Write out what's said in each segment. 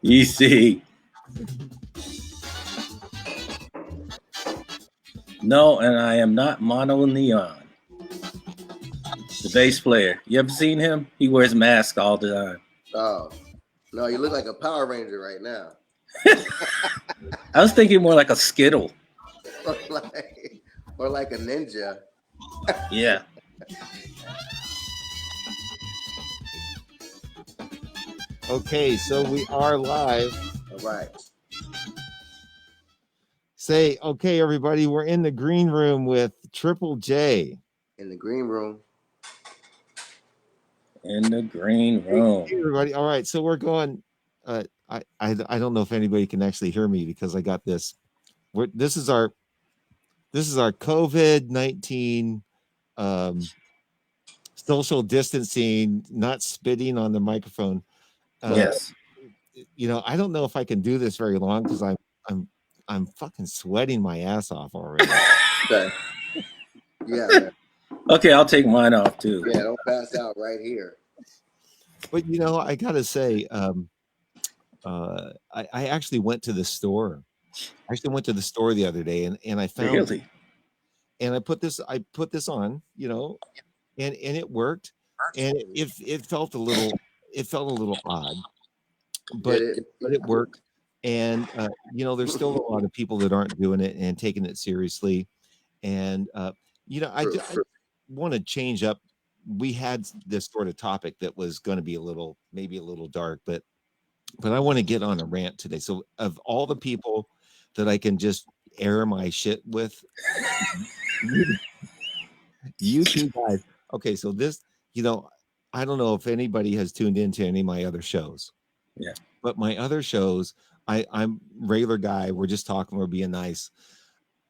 You see. No, and I am not Mono Neon, the bass player. You ever seen him? He wears mask all the time. Oh, no, you look like a Power Ranger right now. I was thinking more like a Skittle. or like a ninja. Yeah. Okay, so we are live. All right. Say, okay, everybody, we're in the green room with Triple J. In the green room. In the green room. Hey, everybody. All right, so we're going. I don't know if anybody can actually hear me because I got this. This is our COVID-19 social distancing, not spitting on the microphone. Yes. I don't know if I can do this very long because I'm fucking sweating my ass off already. Okay. Yeah. Man. Okay, I'll take mine off too. Yeah, don't pass out right here. But I gotta say, I actually went to the store. I actually went to the store the other day and I found really, and I put this on, and it worked, and it felt a little odd, but it worked. And there's still a lot of people that aren't doing it and taking it seriously. And I want to change up. We had this sort of topic that was going to be maybe a little dark, but I want to get on a rant today. So of all the people that I can just air my shit with, you two guys. Okay, so this, I don't know if anybody has tuned into any of my other shows. Yeah. But my other shows, I'm regular guy. We're just talking, we're being nice.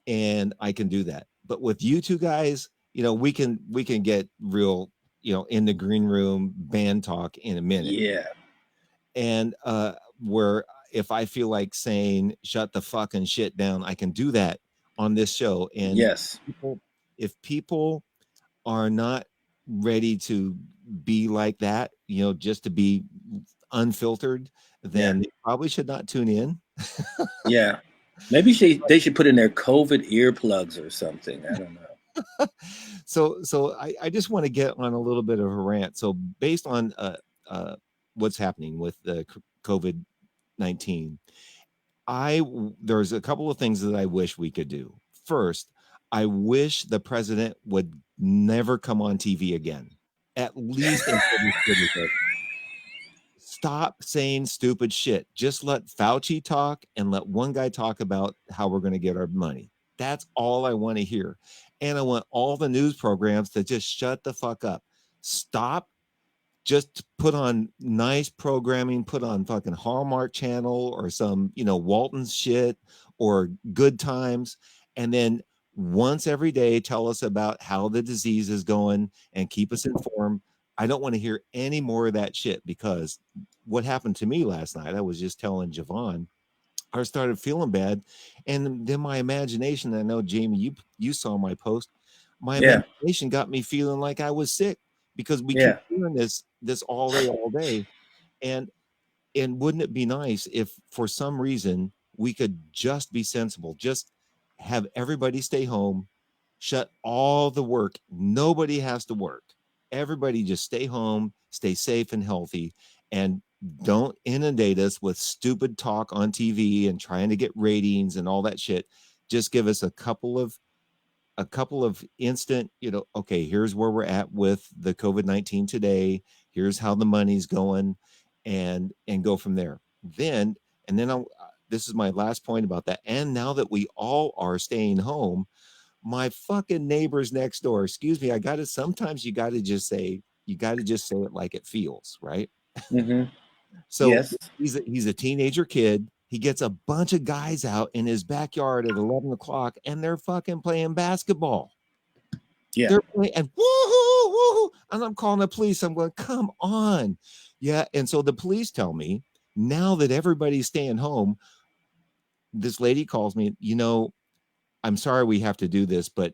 And I can do that. But with you two guys, we can get real, in the green room band talk in a minute. Yeah. And where if I feel like saying shut the fucking shit down, I can do that on this show. And yes, if people are not ready to be like that, just to be unfiltered, then they probably should not tune in. Yeah. Maybe they should put in their COVID earplugs or something. I don't know. So I just want to get on a little bit of a rant. So based on what's happening with the COVID-19, there's a couple of things that I wish we could do. First, I wish the president would never come on TV again. At least stop saying stupid shit. Just let Fauci talk and let one guy talk about how we're going to get our money. That's all I want to hear. And I want all the news programs to just shut the fuck up. Stop. Just put on nice programming, put on fucking Hallmark Channel or some, Walton's shit or Good Times. And then once every day, tell us about how the disease is going and keep us informed. I don't want to hear any more of that shit, because what happened to me last night, I was just telling Jevon, I started feeling bad. And then my imagination, I know, Jamie, you saw my post, my imagination got me feeling like I was sick, because we keep doing this all day. And wouldn't it be nice if for some reason we could just be sensible, just have everybody stay home, shut all the work. Nobody has to work. Everybody just stay home, stay safe and healthy, and don't inundate us with stupid talk on TV and trying to get ratings and all that shit. Just give us a couple of instant, okay, here's where we're at with the COVID-19 today. Here's how the money's going, and go from there. Then this is my last point about that. And now that we all are staying home, my fucking neighbors next door, excuse me, sometimes you got to just say it like it feels, right? Mm-hmm. So yes. He's a teenager kid. He gets a bunch of guys out in his backyard at 11 o'clock and they're fucking playing basketball. Yeah. They're playing and woohoo, and I'm calling the police. I'm going, come on. Yeah. And so the police tell me, now that everybody's staying home, this lady calls me, I'm sorry we have to do this, but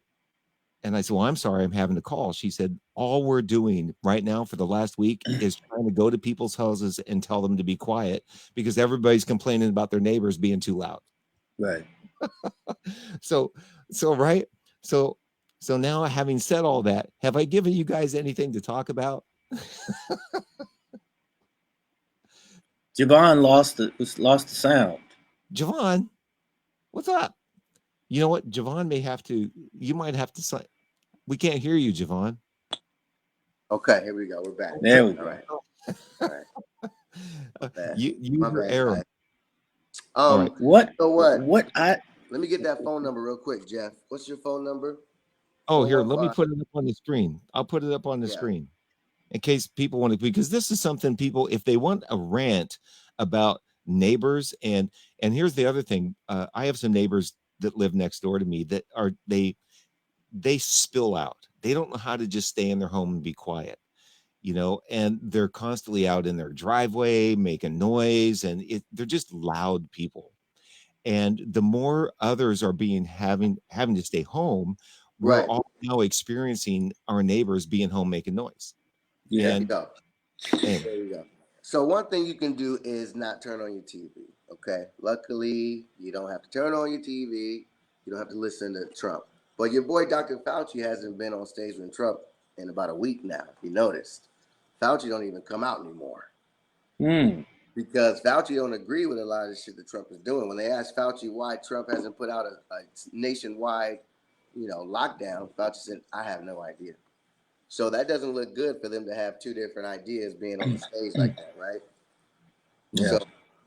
And I said, well, I'm sorry, I'm having to call. She said, all we're doing right now for the last week is trying to go to people's houses and tell them to be quiet because everybody's complaining about their neighbors being too loud. Right. So right. So now, having said all that, have I given you guys anything to talk about? Jevon lost the sound. Jevon, what's up? You know what? Jevon you might have to we can't hear you, Jevon. Okay, here we go. We're back. There we go. All right. All right. Use your arrow. All right. What? Let me get that phone number real quick, Jeff. What's your phone number? Oh, here, let me put it up on the screen. I'll put it up on the screen in case people want to, because this is something people, if they want a rant about neighbors, and here's the other thing. I have some neighbors that live next door to me that they spill out. They don't know how to just stay in their home and be quiet, and they're constantly out in their driveway making noise, and they're just loud people. And the more others are having to stay home, we're all now experiencing our neighbors being home making noise. Yeah. Anyway. There you go. So one thing you can do is not turn on your TV. Okay. Luckily, you don't have to turn on your TV. You don't have to listen to Trump. But your boy Dr. Fauci hasn't been on stage with Trump in about a week now. If you noticed, Fauci don't even come out anymore. Because Fauci don't agree with a lot of the shit that Trump is doing. When they asked Fauci why Trump hasn't put out a nationwide, lockdown, Fauci said, "I have no idea." So that doesn't look good for them to have two different ideas being on the stage like that, right? Yeah.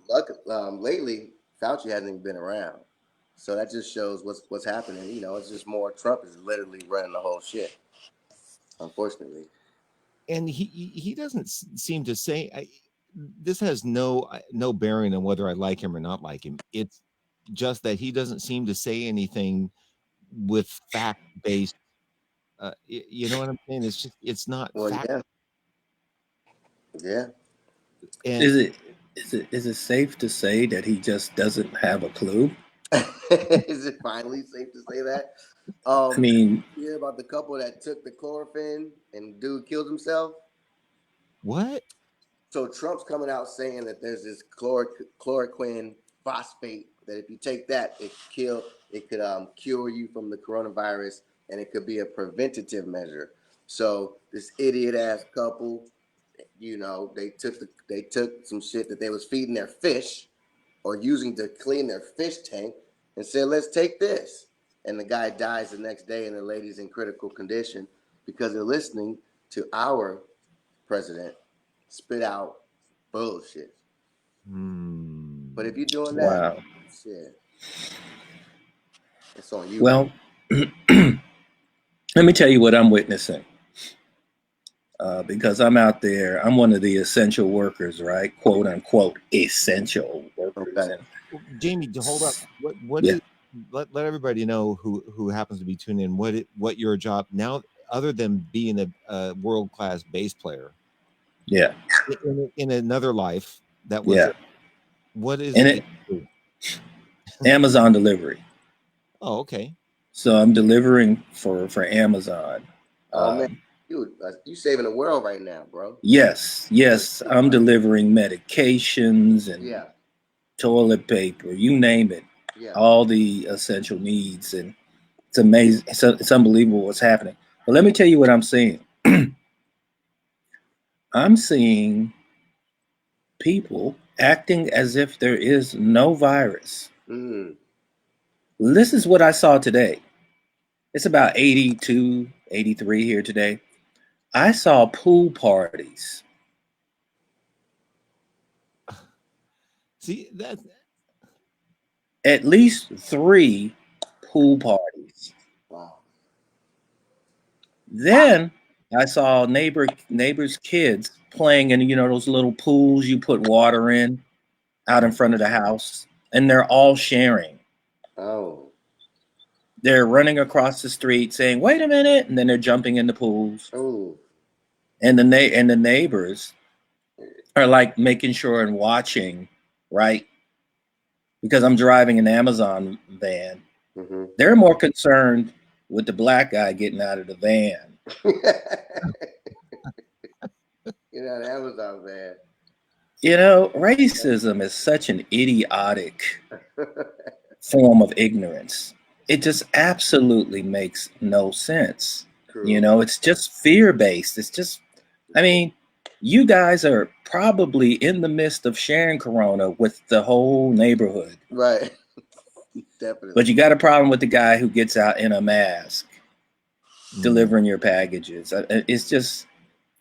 So, lately, Fauci hasn't even been around. So that just shows what's happening. It's just more Trump is literally running the whole shit, unfortunately. And he doesn't seem to say. This has no bearing on whether I like him or not like him. It's just that he doesn't seem to say anything with fact-based. You know what I'm saying? It's just, it's not fact. Yeah. And is it safe to say that he just doesn't have a clue? Is it finally safe to say that? I mean, you hear about the couple that took the chloroquine and dude killed himself? What? So Trump's coming out saying that there's this chloroquine phosphate that if you take that, it could cure you from the coronavirus, and it could be a preventative measure. So this idiot ass couple, they took some shit that they was feeding their fish or using to clean their fish tank and said, "Let's take this." And the guy dies the next day, and the lady's in critical condition because they're listening to our president spit out bullshit. But if you're doing that, shit, it's on you. Well, let me tell you what I'm witnessing. Because I'm out there, I'm one of the essential workers, right? "Quote unquote essential workers." Okay. Jamie, hold up. What is? Let everybody know who happens to be tuning in. What your job now, other than being a world-class bass player? Yeah. In another life, that was. Yeah. What is it? Amazon delivery. Oh, okay. So I'm delivering for Amazon. Oh man, you saving the world right now, bro. Yes. I'm delivering medications and toilet paper, you name it. Yeah. All the essential needs, and it's amazing. It's unbelievable what's happening. But let me tell you what I'm seeing. I'm seeing people acting as if there is no virus. This is what I saw today. It's about 82, 83 here today. I saw pool parties. See, that at least 3 pool parties. Wow. Then I saw neighbors' kids playing in, those little pools you put water in out in front of the house, and they're all sharing. Oh. They're running across the street saying, "Wait a minute," and then they're jumping in the pools. Oh. And the neighbors are like making sure and watching, right? Because I'm driving an Amazon van. They're more concerned with the black guy getting out of the van. You know, the Amazon van. You know, racism is such an idiotic form of ignorance. It just absolutely makes no sense. True. You know, it's just fear based. It's just, I mean, you guys are probably in the midst of sharing corona with the whole neighborhood. Right. Definitely. But you got a problem with the guy who gets out in a mask delivering your packages. It's just,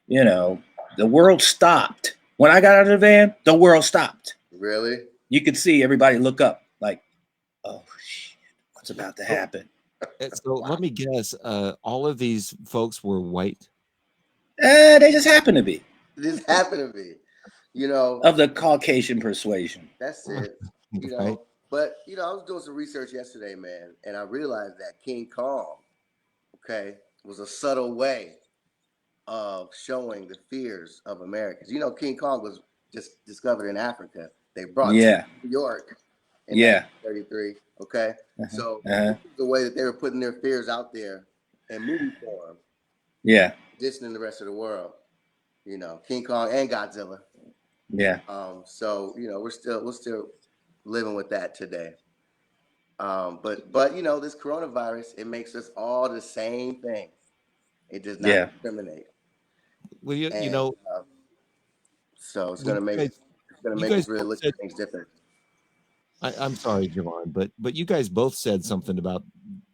you know, the world stopped. When I got out of the van, the world stopped. Really? You could see everybody look up like, oh, shit, what's about to happen? So let me guess, all of these folks were white? They just happen to be. This happened to be, you know. Of the Caucasian persuasion. That's it. You know, Right. but you know, I was doing some research yesterday, man, and I realized that King Kong, okay, was a subtle way of showing the fears of Americans. You know, King Kong was just discovered in Africa. They brought to New York in 1933. Okay, so this is the way that they were putting their fears out there in movie form. Yeah. Dissing the rest of the world. You know, King Kong and Godzilla. Yeah. So you know, we're still living with that today. But you know, this coronavirus, it makes us all the same thing. It does not discriminate. Well, you know, so it's gonna make us really look at things different. I'm sorry, Jevon, but you guys both said something about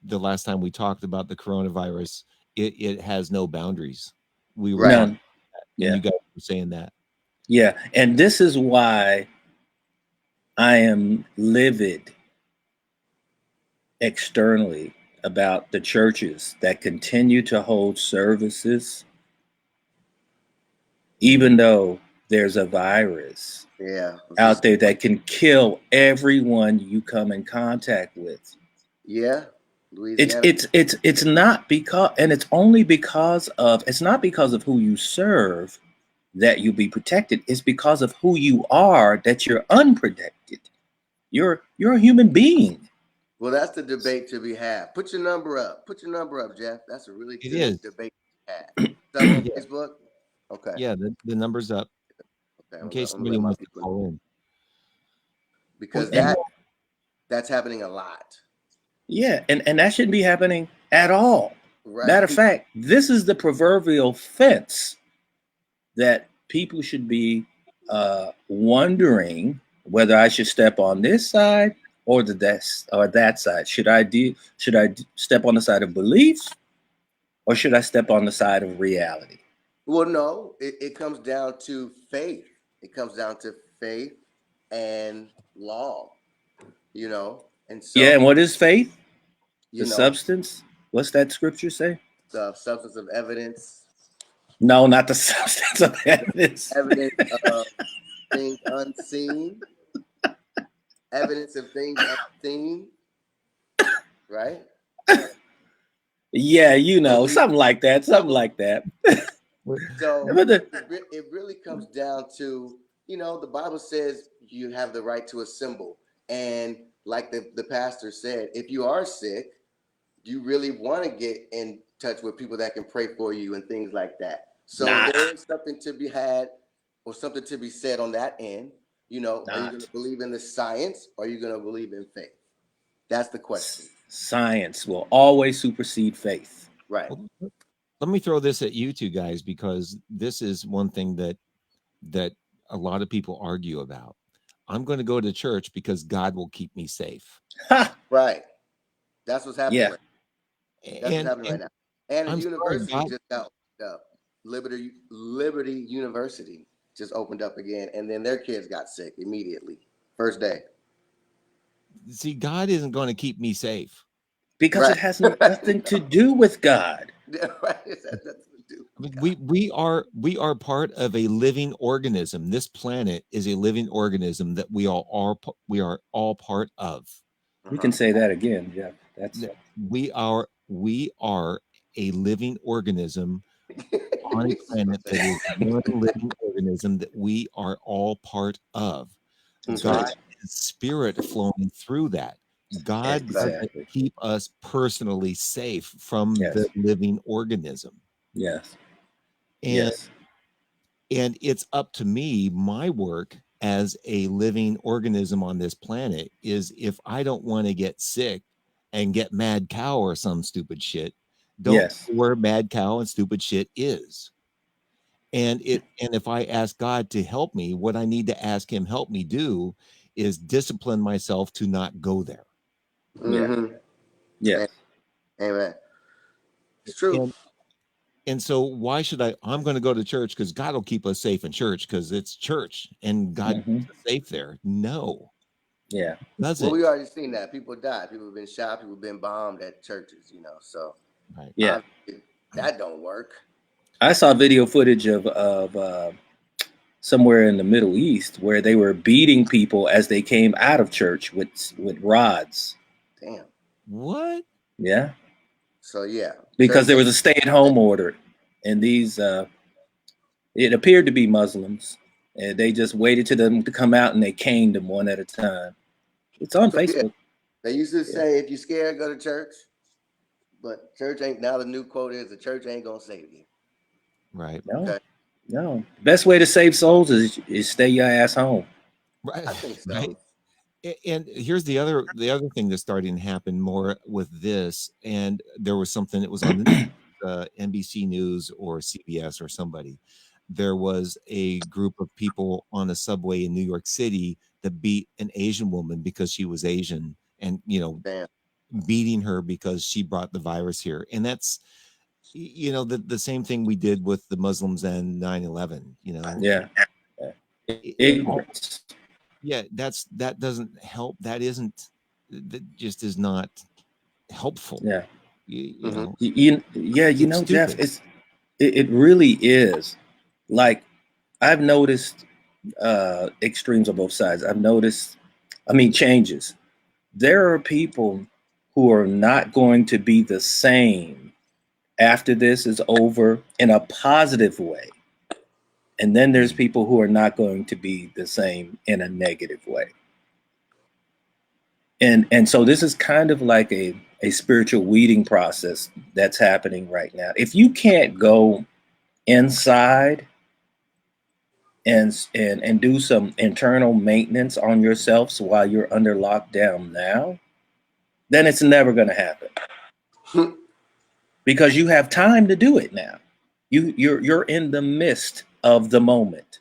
the last time we talked about the coronavirus. It has no boundaries. We were talking about that, and you guys were saying that. Yeah, and this is why I am livid externally about the churches that continue to hold services even though there's a virus out there that can kill everyone you come in contact with. Yeah. It's not because, and it's only because of, it's not because of who you serve that you'll be protected. It's because of who you are that you're unprotected. You're a human being. Well, that's the debate to be had. Put your number up. Put your number up, Jeff. That's a really good debate to have. Is that on Facebook? Okay. Yeah, the number's up. Okay, in case somebody wants to call in. Because that's happening a lot. Yeah, and that shouldn't be happening at all. Right. Matter of fact, this is the proverbial fence that people should be wondering whether I should step on this side or that side. Should I step on the side of belief, or should I step on the side of reality? Well, no, it comes down to faith. It comes down to faith and law, you know. And so, yeah, and what is faith? The substance. What's that scripture say? The substance of evidence. No, not the substance of evidence. Evidence of things unseen. Evidence of things unseen. Right? Yeah, you know, something like that. Something like that. So it really comes down to, you know, the Bible says you have the right to assemble. And like the pastor said, if you are sick, you really want to get in touch with people that can pray for you and things like that. So there's something to be had or something to be said on that end. You know, are you going to believe in the science or are you going to believe in faith? That's the question. Science will always supersede faith. Right. Well, let me throw this at you two guys, because this is one thing that a lot of people argue about. I'm going to go to church because God will keep me safe. Right. That's what's happening. Yeah. Right. That's what's happening right now. And the university just got opened up. Liberty University just opened up again, and then their kids got sick immediately. First day. See, God isn't going to keep me safe. Because it has nothing to do with God. Right. It has nothing to do with God. We are part of a living organism. This planet is a living organism that we are all part of. You can say that again, Jeff. We are a living organism on a planet that is one living organism that we are all part of. God is spirit flowing through that. God doesn't Exactly. keep us personally safe from Yes. the living organism. Yes. And Yes. and it's up to me, my work as a living organism on this planet is if I don't want to get sick and get mad cow or some stupid shit, don't Yes. know where mad cow and stupid shit is. And if I ask God to help me, what I need to ask him help me do is discipline myself to not go there. Yeah. Mm-hmm. Yes. Amen. It's true. And so why should I'm going to go to church because God will keep us safe in church because it's church and God Mm-hmm. keeps us safe there. No, Yeah. Well, doesn't. we already seen that. People died. People have been shot. People have been bombed at churches, So Right. Yeah. that don't work. I saw video footage of somewhere in the Middle East where they were beating people as they came out of church with rods. Damn. What? Yeah. So yeah, Because church there ain't was a stay-at-home order, and these it appeared to be Muslims, and they just waited to them to come out and they caned them one at a time. It's on So yeah, Facebook. they used to Yeah. say if you're scared, go to church. But church ain't now. The new quote is the church ain't gonna save you. Right. No. Okay, No. Best way to save souls is stay your ass home. Right. I think so. Right. And here's the other thing that's starting to happen more with this. And there was something that was on the NBC News or CBS or somebody. There was a group of people on a subway in New York City that beat an Asian woman because she was Asian, and Damn. beating her because she brought the virus here. And that's the same thing we did with the Muslims and 9/11. Yeah. It all, Ignorance. yeah, that doesn't help. That just is not helpful. Yeah. You Mm-hmm. know, Yeah, it's Jeff, stupid. it really is. Like I've noticed extremes on both sides. I've noticed, changes. There are people who are not going to be the same after this is over in a positive way. And then there's people who are not going to be the same in a negative way. And so this is kind of like a spiritual weeding process that's happening right now. If you can't go inside and do some internal maintenance on yourself while you're under lockdown now, then it's never going to happen because you have time to do it now. You're in the midst of the moment.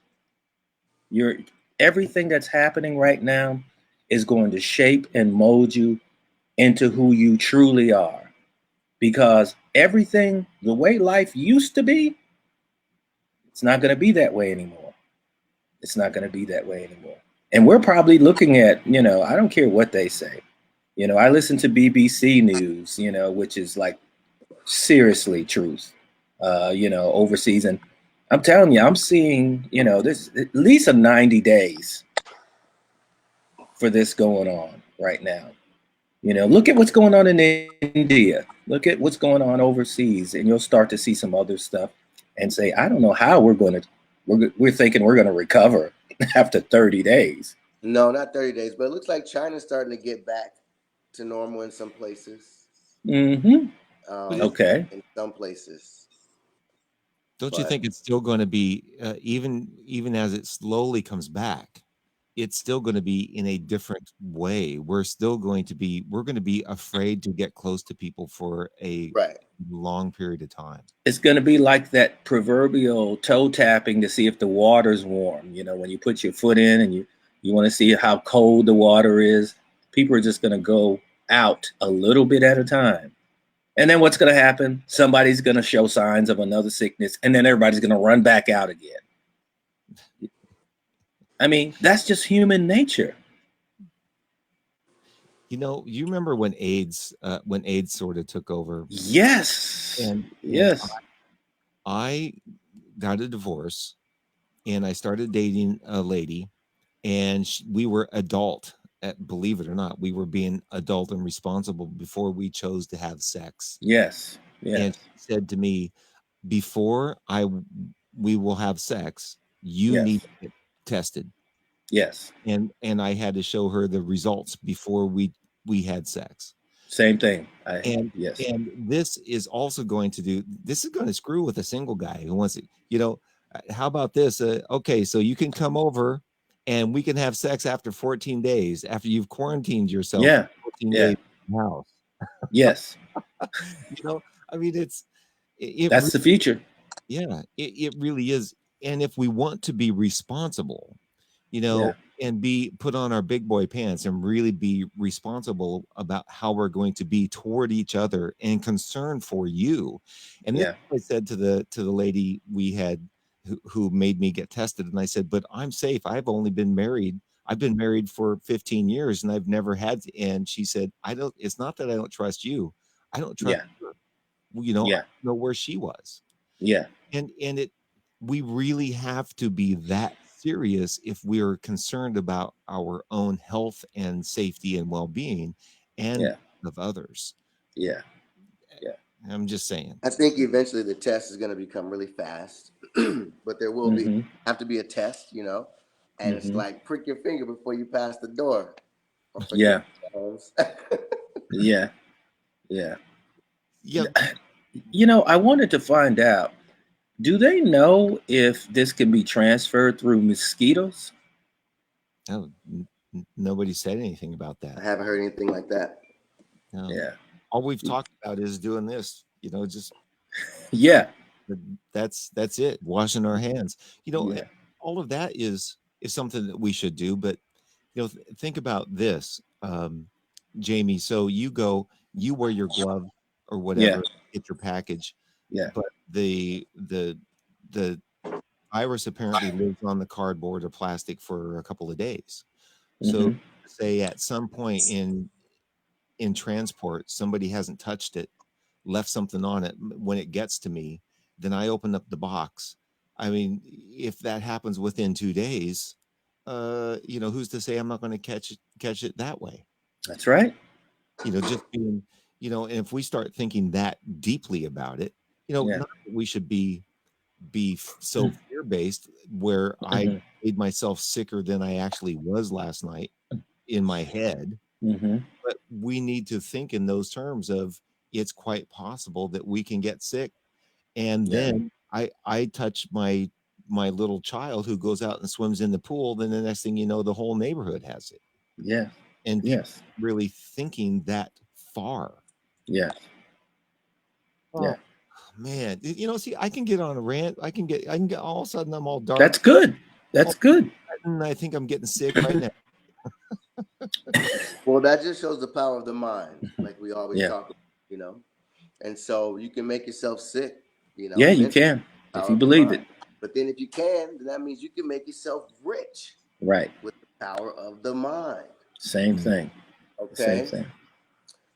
You're Everything that's happening right now is going to shape and mold you into who you truly are, because everything the way life used to be, it's not going to be that way anymore. It's not going to be that way anymore. And we're probably looking at, I don't care what they say. I listen to BBC News, which is like seriously truth, overseas. And I'm telling you, I'm seeing, this at least a 90 days for this going on right now. Look at what's going on in India. Look at what's going on overseas, and you'll start to see some other stuff and say, I don't know how we're thinking we're going to recover after 30 days. No, not 30 days, but it looks like China's starting to get back to normal in some places. Mm-hmm. Okay. In some places. Don't you think it's still going to be even as it slowly comes back? It's still going to be in a different way. We're going to be afraid to get close to people for a long period of time. It's going to be like that proverbial toe tapping to see if the water's warm. When you put your foot in and you want to see how cold the water is, people are just going to go out a little bit at a time. And then what's going to happen? Somebody's going to show signs of another sickness, and then everybody's going to run back out again. That's just human nature. You remember when AIDS sort of took over? Yes. And yes. I got a divorce, and I started dating a lady, and we were adult. Believe it or not, we were being adult and responsible before we chose to have sex. Yes. And she said to me, before we will have sex, you need to get tested. Yes. And I had to show her the results before we we had sex. Same thing. And Yes. and this is also going to screw with a single guy who wants to, how about this? Okay, so you can come over and we can have sex after 14 days, after you've quarantined yourself Yeah. 14 Yeah. days in the house. Yes. I mean, That's the future. yeah, it really is. And if we want to be responsible, Yeah. and be put on our big boy pants and really be responsible about how we're going to be toward each other and concerned for you. And this Yeah. I said to the lady we had who made me get tested, and I said, but I'm safe. I've only been married. I've been married for 15 years and I've never had and she said, it's not that I don't trust you. I don't trust Yeah. her. I Yeah. don't know where she was. Yeah. And we really have to be that serious if we're concerned about our own health and safety and well-being and Yeah. of others. Yeah. Yeah. I'm just saying. I think eventually the test is going to become really fast, but there will have to be a test, and it's like prick your finger before you pass the door. Yeah. Yeah. Yeah. Yeah. I wanted to find out, do they know if this can be transferred through mosquitoes? Oh, nobody said anything about that. I haven't heard anything like that. No. Yeah. All we've talked about is doing this, just yeah. That's it. Washing our hands. Yeah. All of that is something that we should do. But think about this, Jamie. So you wear your glove or whatever, Yeah. get your package. Yeah. But the virus apparently lives on the cardboard or plastic for a couple of days. So say at some point in transport, somebody hasn't touched it, left something on it. When it gets to me, then I open up the box. I mean, if that happens within 2 days, who's to say I'm not going to catch it that way? That's right. Just being, and if we start thinking that deeply about it, not that we should be so fear-based where I made myself sicker than I actually was last night in my head. But we need to think in those terms of it's quite possible that we can get sick. And then I touch my little child who goes out and swims in the pool. Then the next thing you know, the whole neighborhood has it. Yeah. And really thinking that far. Yeah. Yeah. Man, see, I can get on a rant. I can get all of a sudden I'm all dark. That's good. That's good. And I think I'm getting sick right now. Well, that just shows the power of the mind, like we always talk about, and so you can make yourself sick, Yeah, you can, if you believe it. But then if you can, then that means you can make yourself rich. Right. With the power of the mind. Same thing. Okay. Same thing.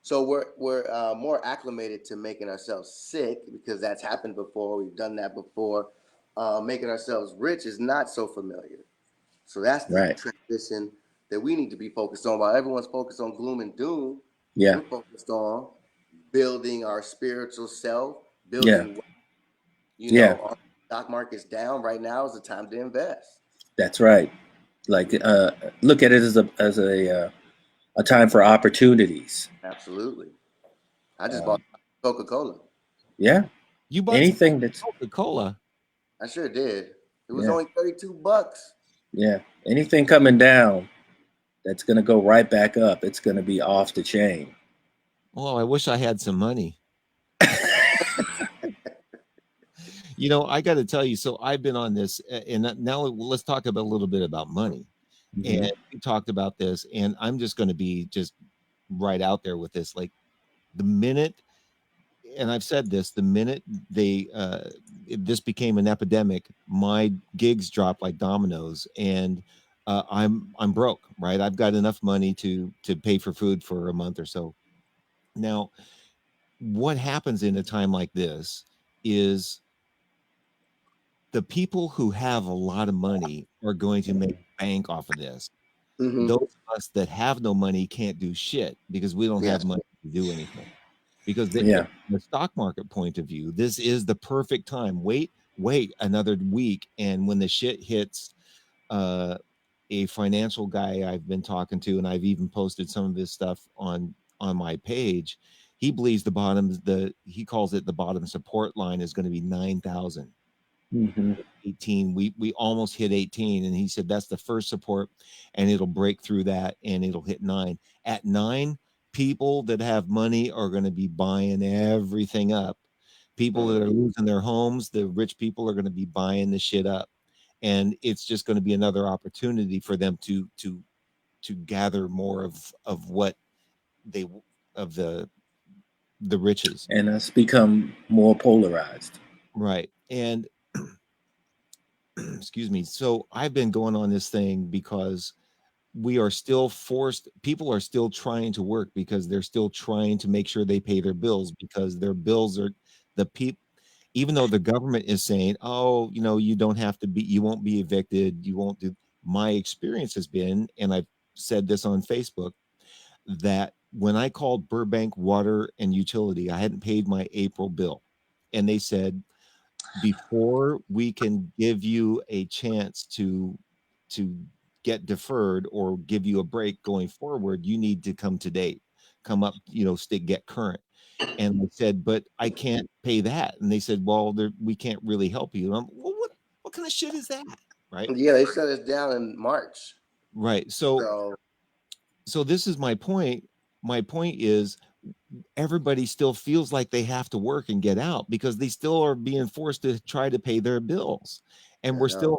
So we're more acclimated to making ourselves sick because that's happened before. We've done that before. Making ourselves rich is not so familiar. So that's the transition that we need to be focused on. While everyone's focused on gloom and doom, we're focused on building our spiritual self, building, our stock market's down right now is the time to invest. That's right. Like, look at it as a time for opportunities. Absolutely. I just bought Coca-Cola. Yeah. You bought anything that's Coca-Cola? I sure did. It was only $32. Yeah. Anything coming down that's going to go right back up, it's going to be off the chain. Oh, I wish I had some money. I got to tell you, so I've been on this, and now let's talk about a little bit about money. And we talked about this, and I'm just going to be just right out there with this. Like the minute, and I've said this, the minute this became an epidemic, my gigs dropped like dominoes, and I'm broke, right? I've got enough money to pay for food for a month or so. Now, what happens in a time like this is the people who have a lot of money are going to make bank off of this. Those of us that have no money can't do shit because we don't have money to do anything. Because from the stock market point of view, this is the perfect time. Wait another week, and when the shit hits, a financial guy I've been talking to, and I've even posted some of his stuff on my page. He believes he calls it the bottom support line is going to be 9,000. 18. We almost hit 18, and he said that's the first support, and it'll break through that, and it'll hit 9. At 9, people that have money are going to be buying everything up. People that are losing their homes, the rich people are going to be buying the shit up, and it's just going to be another opportunity for them to gather more of what they of the riches, and it's become more polarized. right? And excuse me. So I've been going on this thing because we are still forced. People are still trying to work because they're still trying to make sure they pay their bills, because their bills are the people. Even though the government is saying, oh, you don't have to be, you won't be evicted, you won't do. My experience has been, and I've said this on Facebook, that when I called Burbank Water and Utility, I hadn't paid my April bill. And they said, before we can give you a chance to get deferred or give you a break going forward, you need to come to date, come up, get current. And I said, but I can't pay that. And they said, well, we can't really help you. And I'm, well, what kind of shit is that? Right. Yeah, they shut us down in March. Right. So this is my point. My point is, everybody still feels like they have to work and get out because they still are being forced to try to pay their bills. And we're still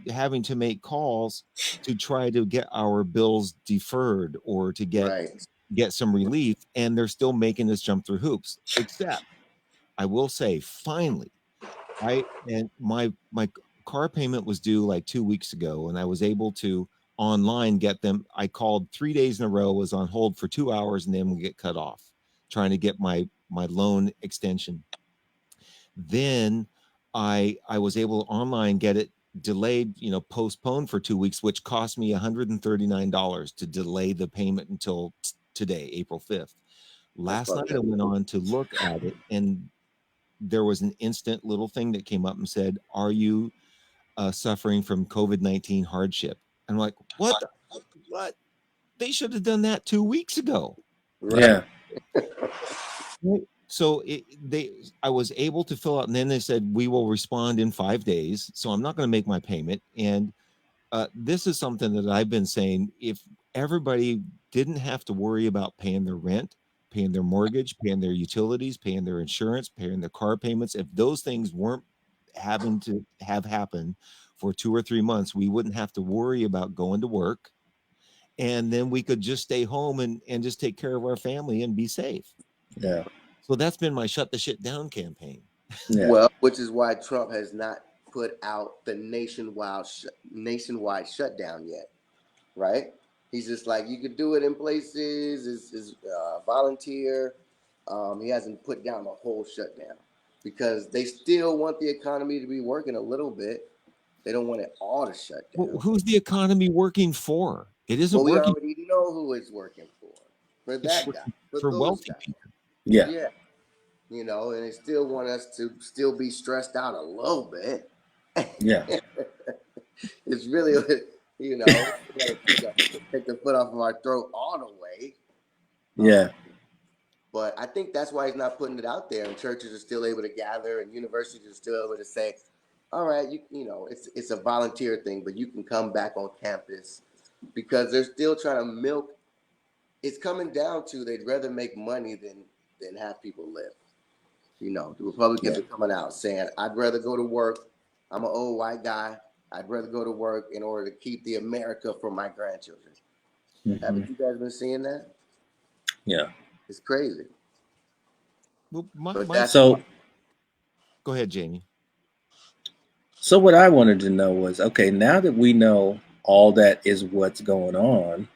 having to make calls to try to get our bills deferred or to get some relief. And they're still making us jump through hoops. Except, I will say, finally, and my car payment was due like 2 weeks ago, and I was able to online get them. I called 3 days in a row, was on hold for 2 hours, and then we get cut off trying to get my loan extension. Then I was able to online get it delayed, postponed for 2 weeks, which cost me $139 to delay the payment until today, April 5th. Last night I went on to look at it, and there was an instant little thing that came up and said, are you suffering from COVID-19 hardship? And I'm like, what? What? They should have done that 2 weeks ago. Yeah. So I was able to fill out, and then they said, we will respond in 5 days. So I'm not going to make my payment. And this is something that I've been saying. If everybody didn't have to worry about paying their rent, paying their mortgage, paying their utilities, paying their insurance, paying their car payments, if those things weren't having to have happen for 2 or 3 months, we wouldn't have to worry about going to work. And then we could just stay home and just take care of our family and be safe. Yeah. So that's been my shut the shit down campaign. Yeah. Well, which is why Trump has not put out the nationwide shutdown yet, right? He's just like, you could do it in places, is volunteer. He hasn't put down the whole shutdown because they still want the economy to be working a little bit. They don't want it all to shut down. Well, who's the economy working for? It isn't working. We already know who it's working for. For that guy. For wealthy people. Yeah. Yeah. And they still want us to still be stressed out a little bit. Yeah. It's really, take the foot off of our throat all the way. Yeah. But I think that's why he's not putting it out there, and churches are still able to gather, and universities are still able to say, all right, it's a volunteer thing, but you can come back on campus, because they're still trying to milk. It's coming down to they'd rather make money than have people live. The Republicans are coming out saying, I'd rather go to work. I'm an old white guy. I'd rather go to work in order to keep the America for my grandchildren. Mm-hmm. Haven't you guys been seeing that? Yeah. It's crazy. Well, go ahead, Jamie. So what I wanted to know was, okay, now that we know all that is what's going on,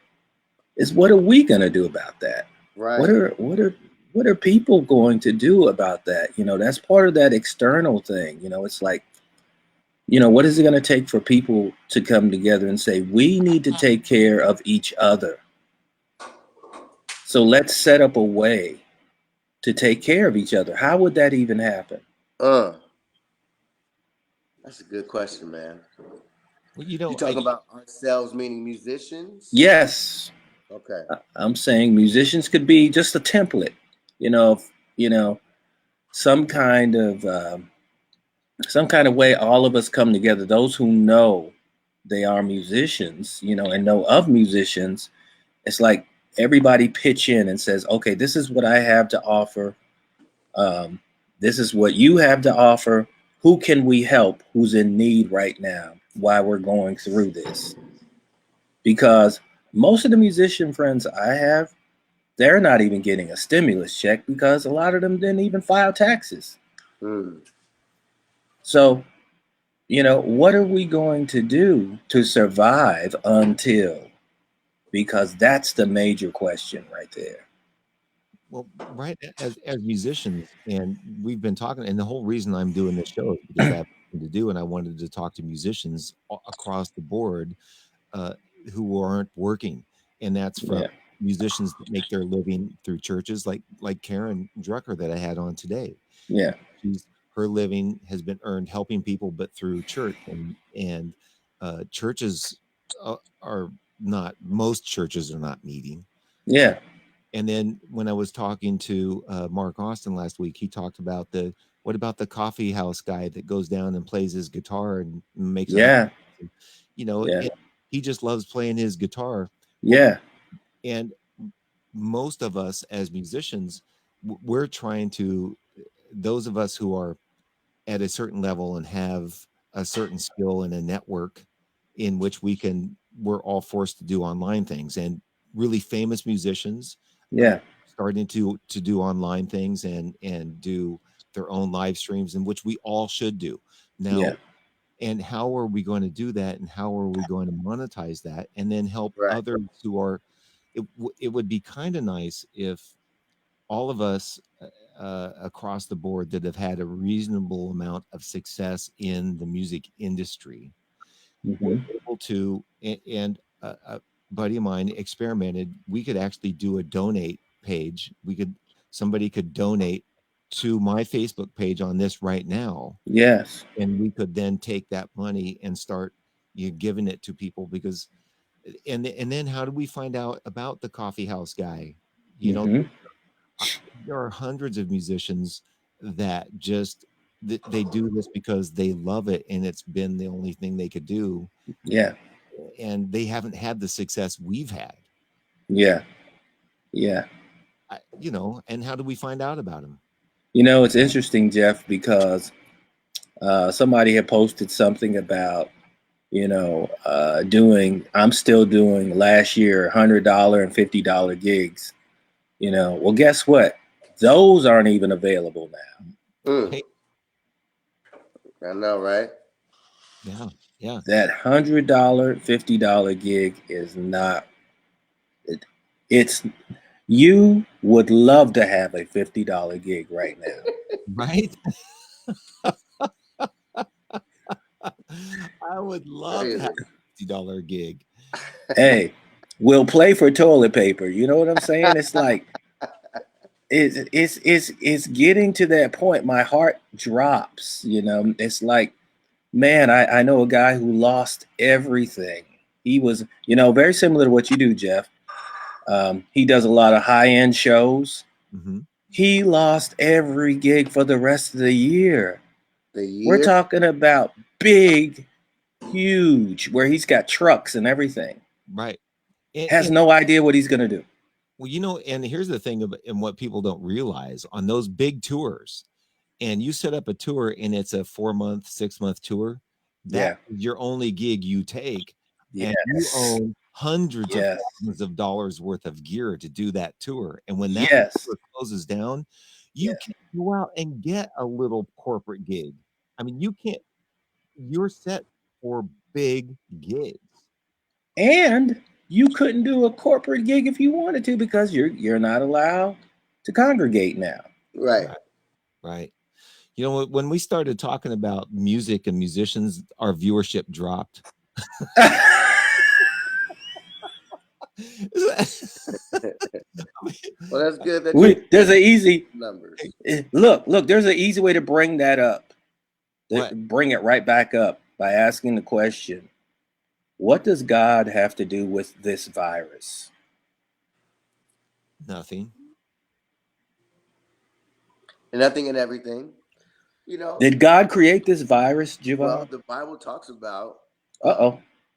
is what are we going to do about that? Right. What are people going to do about that? That's part of that external thing. It's like, what is it going to take for people to come together and say, we need to take care of each other? So let's set up a way to take care of each other. How would that even happen? That's a good question, man. Well, You talking about ourselves, meaning musicians? Yes. Okay. I'm saying musicians could be just a template, you know, some kind of way all of us come together. Those who know they are musicians, and know of musicians, it's like everybody pitch in and says, okay, this is what I have to offer. Um, this is what you have to offer. Who can we help? Who's in need right now while we're going through this? Because most of the musician friends I have, they're not even getting a stimulus check because a lot of them didn't even file taxes. So, what are we going to do to survive until? Because that's the major question right there. Well, right, as musicians, and we've been talking, and the whole reason I'm doing this show is because I have something to do, and I wanted to talk to musicians across the board who aren't working, and that's from Yeah. musicians that make their living through churches, like Karen Drucker that I had on today. Yeah. Her living has been earned helping people, but through church, and churches are not. Most churches are not meeting. Yeah. And then when I was talking to Mark Austin last week, he talked about what about the coffee house guy that goes down and plays his guitar and makes Yeah. and he just loves playing his guitar. Yeah. And most of us as musicians, we're trying to, those of us who are at a certain level and have a certain skill and a network in which we're all forced to do online things, and really famous musicians Yeah. starting to do online things and do their own live streams, in which we all should do now. Yeah. And how are we going to do that, and how are we going to monetize that, and then help others who are it would be kind of nice if all of us across the board that have had a reasonable amount of success in the music industry were able to, and a buddy of mine experimented, we could actually do a donate page. Somebody could donate to my Facebook page on this right now. Yes. And we could then take that money and start giving it to people, because and then how do we find out about the coffee house guy? There are hundreds of musicians that just they do this because they love it, and it's been the only thing they could do. Yeah. And they haven't had the success we've had. Yeah. Yeah. And how do we find out about them? It's interesting, Jeff, because somebody had posted something about, I'm still doing last year $100 and $50 gigs. Well, guess what? Those aren't even available now. Hey. I know, right? Yeah. Yeah. That $100, $50 gig is not. It's you would love to have a $50 gig right now, right? I would love to have a $50 gig. Hey, we'll play for toilet paper. You know what I'm saying? It's like it's getting to that point. My heart drops. It's like, man, I know a guy who lost everything. He was, very similar to what you do, Jeff. He does a lot of high-end shows. Mm-hmm. He lost every gig for the rest of the year. We're talking about big, huge, where he's got trucks and everything. Right. Has no idea what he's going to do. Well, and here's the thing and what people don't realize on those big tours, and you set up a tour and it's a 4-month, 6-month tour. That's your only gig you take. Yes. And you own hundreds of thousands of dollars worth of gear to do that tour. And when that tour closes down, you can't go out and get a little corporate gig. I mean, you're set for big gigs. And you couldn't do a corporate gig if you wanted to, because you're not allowed to congregate now. Right. When we started talking about music and musicians, our viewership dropped. Well, that's good. There's an easy numbers. Look. There's an easy way to bring that up. What? Bring it right back up by asking the question: What does God have to do with this virus? Nothing. Nothing and everything. You know, Did God create this virus, Jevon? well, the Bible talks about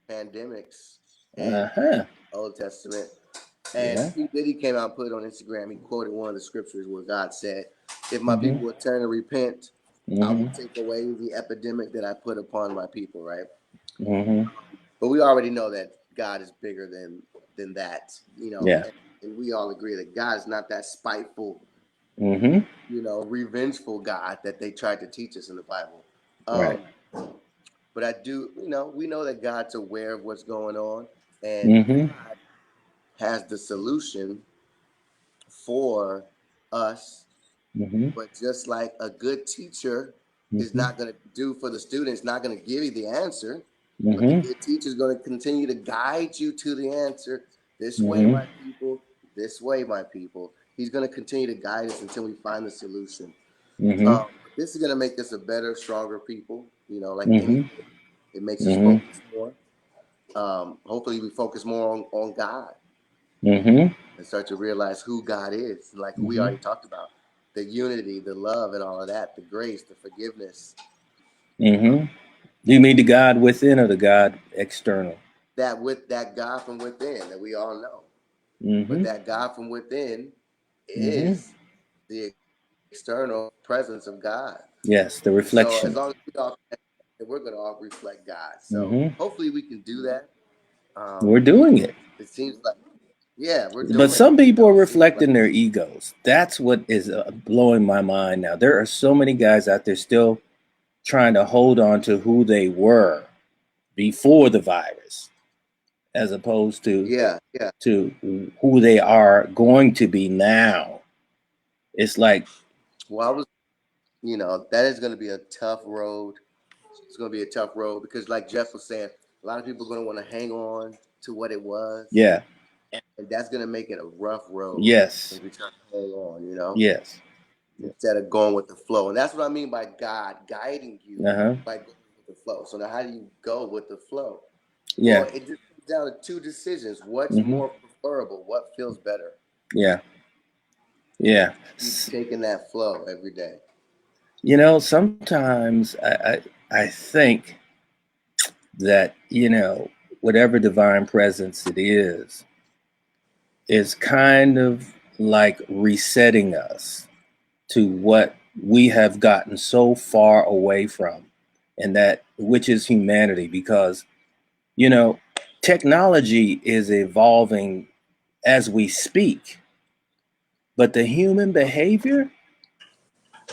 pandemics in Old Testament. And P. Diddy came out and put it on Instagram. He quoted one of the scriptures where God said, if my people would turn and repent, I will take away the epidemic that I put upon my people, right? But we already know that God is bigger than that, you know. Yeah. And we all agree that God is not that spiteful, you know, revengeful God that they tried to teach us in the Bible. Right. But I do, you know, we know that God's aware of what's going on, and God has the solution for us. But just like a good teacher is not going to do for the students, not going to give you the answer, but the good teacher is going to continue to guide you to the answer. This way, my people. This way, my people. He's going to continue to guide us until we find the solution. This is going to make us a better, stronger people. You know, like anything, it makes us focus more. Hopefully, we focus more on God and start to realize who God is, like we already talked about. The unity, the love, and all of that, the grace, the forgiveness. Do you mean the God within or the God external? That God from within that we all know. But that God from within is the external presence of God. Yes, the reflection. So as long as we all we're going to all reflect God. So hopefully we can do that. We're doing it. It seems like, yeah, we're doing But some it, people you know, are reflecting their egos. That's what is blowing my mind now. There are so many guys out there still trying to hold on to who they were before the virus, as opposed to to who they are going to be now. It's like, well, you know, that is going to be a tough road. It's going to be a tough road because, like Jeff was saying, a lot of people are going to want to hang on to what it was. Yeah. And that's going to make it a rough road. Yes. If we try to hang on, you know? Yes. Instead of going with the flow. And that's what I mean by God guiding you by going with the flow. So now how do you go with the flow? Yeah. Well, it just comes down to two decisions. What's more preferable? What feels better? Yeah. Yeah. Keep taking that flow every day. You know, sometimes I think that, you know, whatever divine presence it is kind of like resetting us to what we have gotten so far away from, and that which is humanity. Because, you know, technology is evolving as we speak, but the human behavior,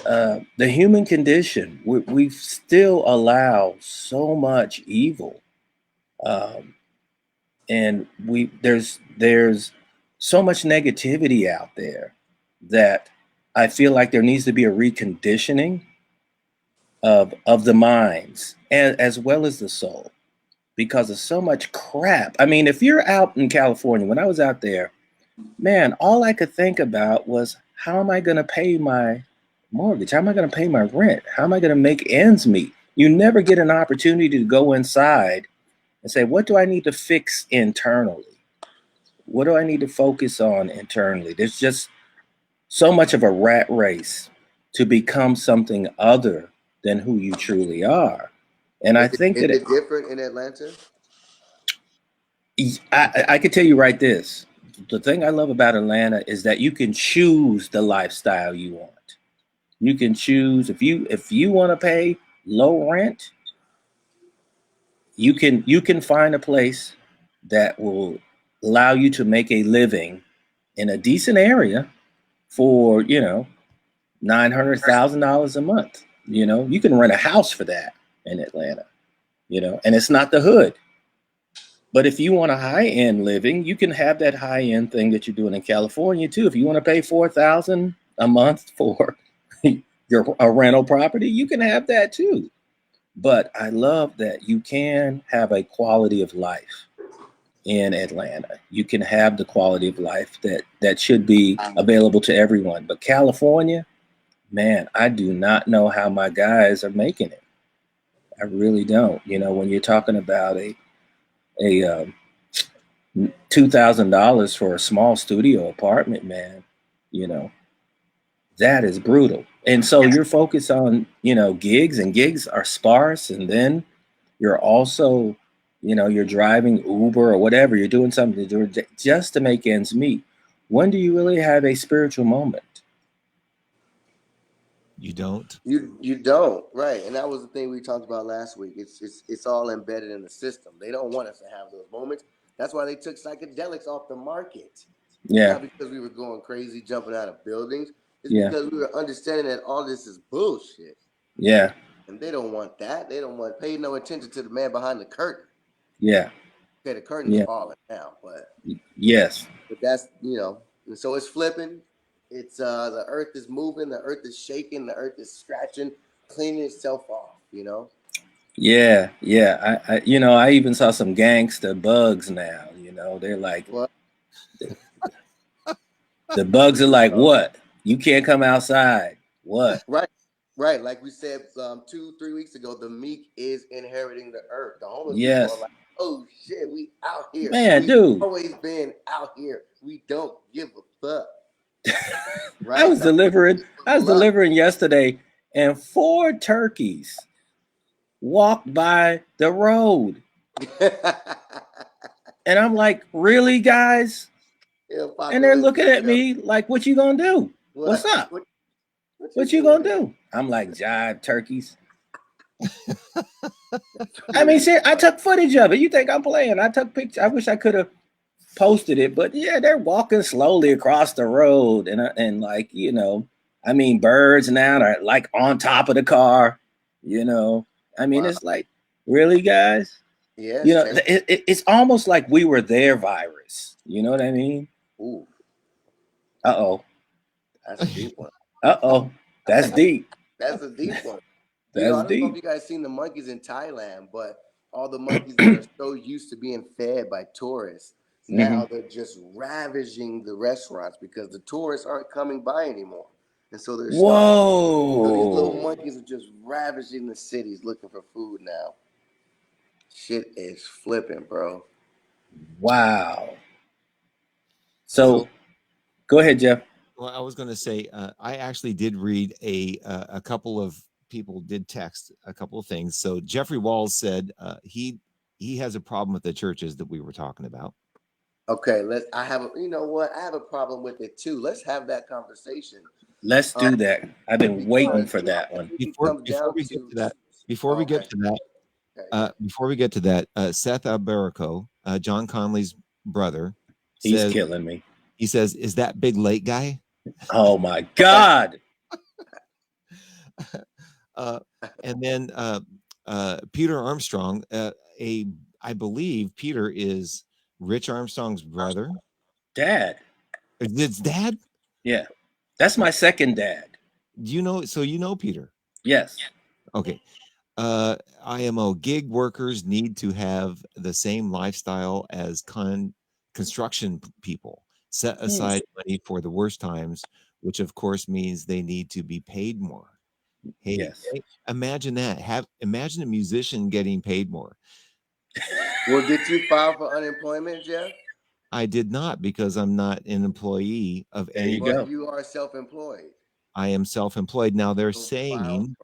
the human condition, we still allow so much evil, and there's so much negativity out there that I feel like there needs to be a reconditioning of the minds and as well as the soul, because of so much crap. I mean, if you're out in California, when I was out there, man, all I could think about was, how am I going to pay my mortgage? How am I going to pay my rent? How am I going to make ends meet? You never get an opportunity to go inside and say, what do I need to fix internally? What do I need to focus on internally? There's just so much of a rat race to become something other than who you truly are. And I think that it's different in Atlanta. I could tell you right this. The thing I love about Atlanta is that you can choose the lifestyle you want. You can choose if you want to pay low rent, you can find a place that will allow you to make a living in a decent area for, you know, $900,000 a month. You know, you can rent a house for that in Atlanta, you know, and it's not the hood. But if you want a high-end living, you can have that high-end thing that you're doing in California too. If you want to pay $4,000 a month for a rental property, you can have that too. But I love that you can have a quality of life in Atlanta. You can have the quality of life that should be available to everyone. But California, man, I do not know how my guys are making it. I really don't. You know, when you're talking about a $2,000 for a small studio apartment, man, you know, that is brutal. And so you're focused on, gigs, and gigs are sparse. And then you're also, you're driving Uber or whatever. You're doing something to do just to make ends meet. When do you really have a spiritual moment? You don't. You don't, right? And that was the thing we talked about last week. It's all embedded in the system. They don't want us to have those moments. That's why they took psychedelics off the market. It's Yeah. not because we were going crazy, jumping out of buildings. It's Yeah. because we were understanding that all this is bullshit. Yeah. And they don't want that. They don't want pay no attention to the man behind the curtain. Yeah. Okay, the curtain's Yeah. falling now, but Yes. that's and so it's flipping. It's the earth is moving, the earth is shaking, the earth is scratching, cleaning itself off. Yeah. Yeah. I even saw some gangster bugs now. They're like, What? the bugs are like, what? You can't come outside. What? Right, right. Like we said 2-3 weeks ago, the meek is inheriting the earth. The homeless people are Yes. like, oh shit, we out here. Man, We dude. always been out here. We don't give a fuck. I Right? was delivering yesterday, and 4 turkeys walked by the road. And I'm like, really, guys? And they're looking at me like, what you gonna do? What's up? What you gonna do? I'm like, jive turkeys. I mean, I took footage of it. You think I'm playing? I took pictures. I wish I could have posted it, but yeah, they're walking slowly across the road, and like, I mean, birds now are like on top of the car. I mean, It's like, really, guys? Yeah. It's almost like we were their virus. You know what I mean? Ooh. Uh-oh. That's a deep one. Uh-oh. That's deep. That's a deep one. I That's don't know if deep. you guys seen the monkeys in Thailand, but all the monkeys that are so used to being fed by tourists, now they're just ravaging the restaurants because the tourists aren't coming by anymore. And so they're starving. So these little Whoa. monkeys are just ravaging the cities looking for food now. Shit is flipping, bro. Wow. So go ahead, Jeff. Well, I was going to say, I actually did read a couple of people did text a couple of things. So Jeffrey Walls said he has a problem with the churches that we were talking about. Okay, I have a problem with it too. Let's have that conversation. Let's do that. I've been waiting for that one. Before we get to that, Seth Alberico, John Conley's brother, he's killing me. He says, "Is that big late guy?" Oh my God. And then Peter Armstrong, I believe Peter is Rich Armstrong's brother. Dad. It's dad? Yeah. That's my second dad. So you know Peter? Yes. Okay. IMO gig workers need to have the same lifestyle as construction people. Set aside money for the worst times, which of course means they need to be paid more. Hey, yes. Imagine that. Imagine a musician getting paid more. Well, did you file for unemployment, Jeff? I did not, because I'm not an employee of any. But you are self-employed. I am self-employed. Now they're saying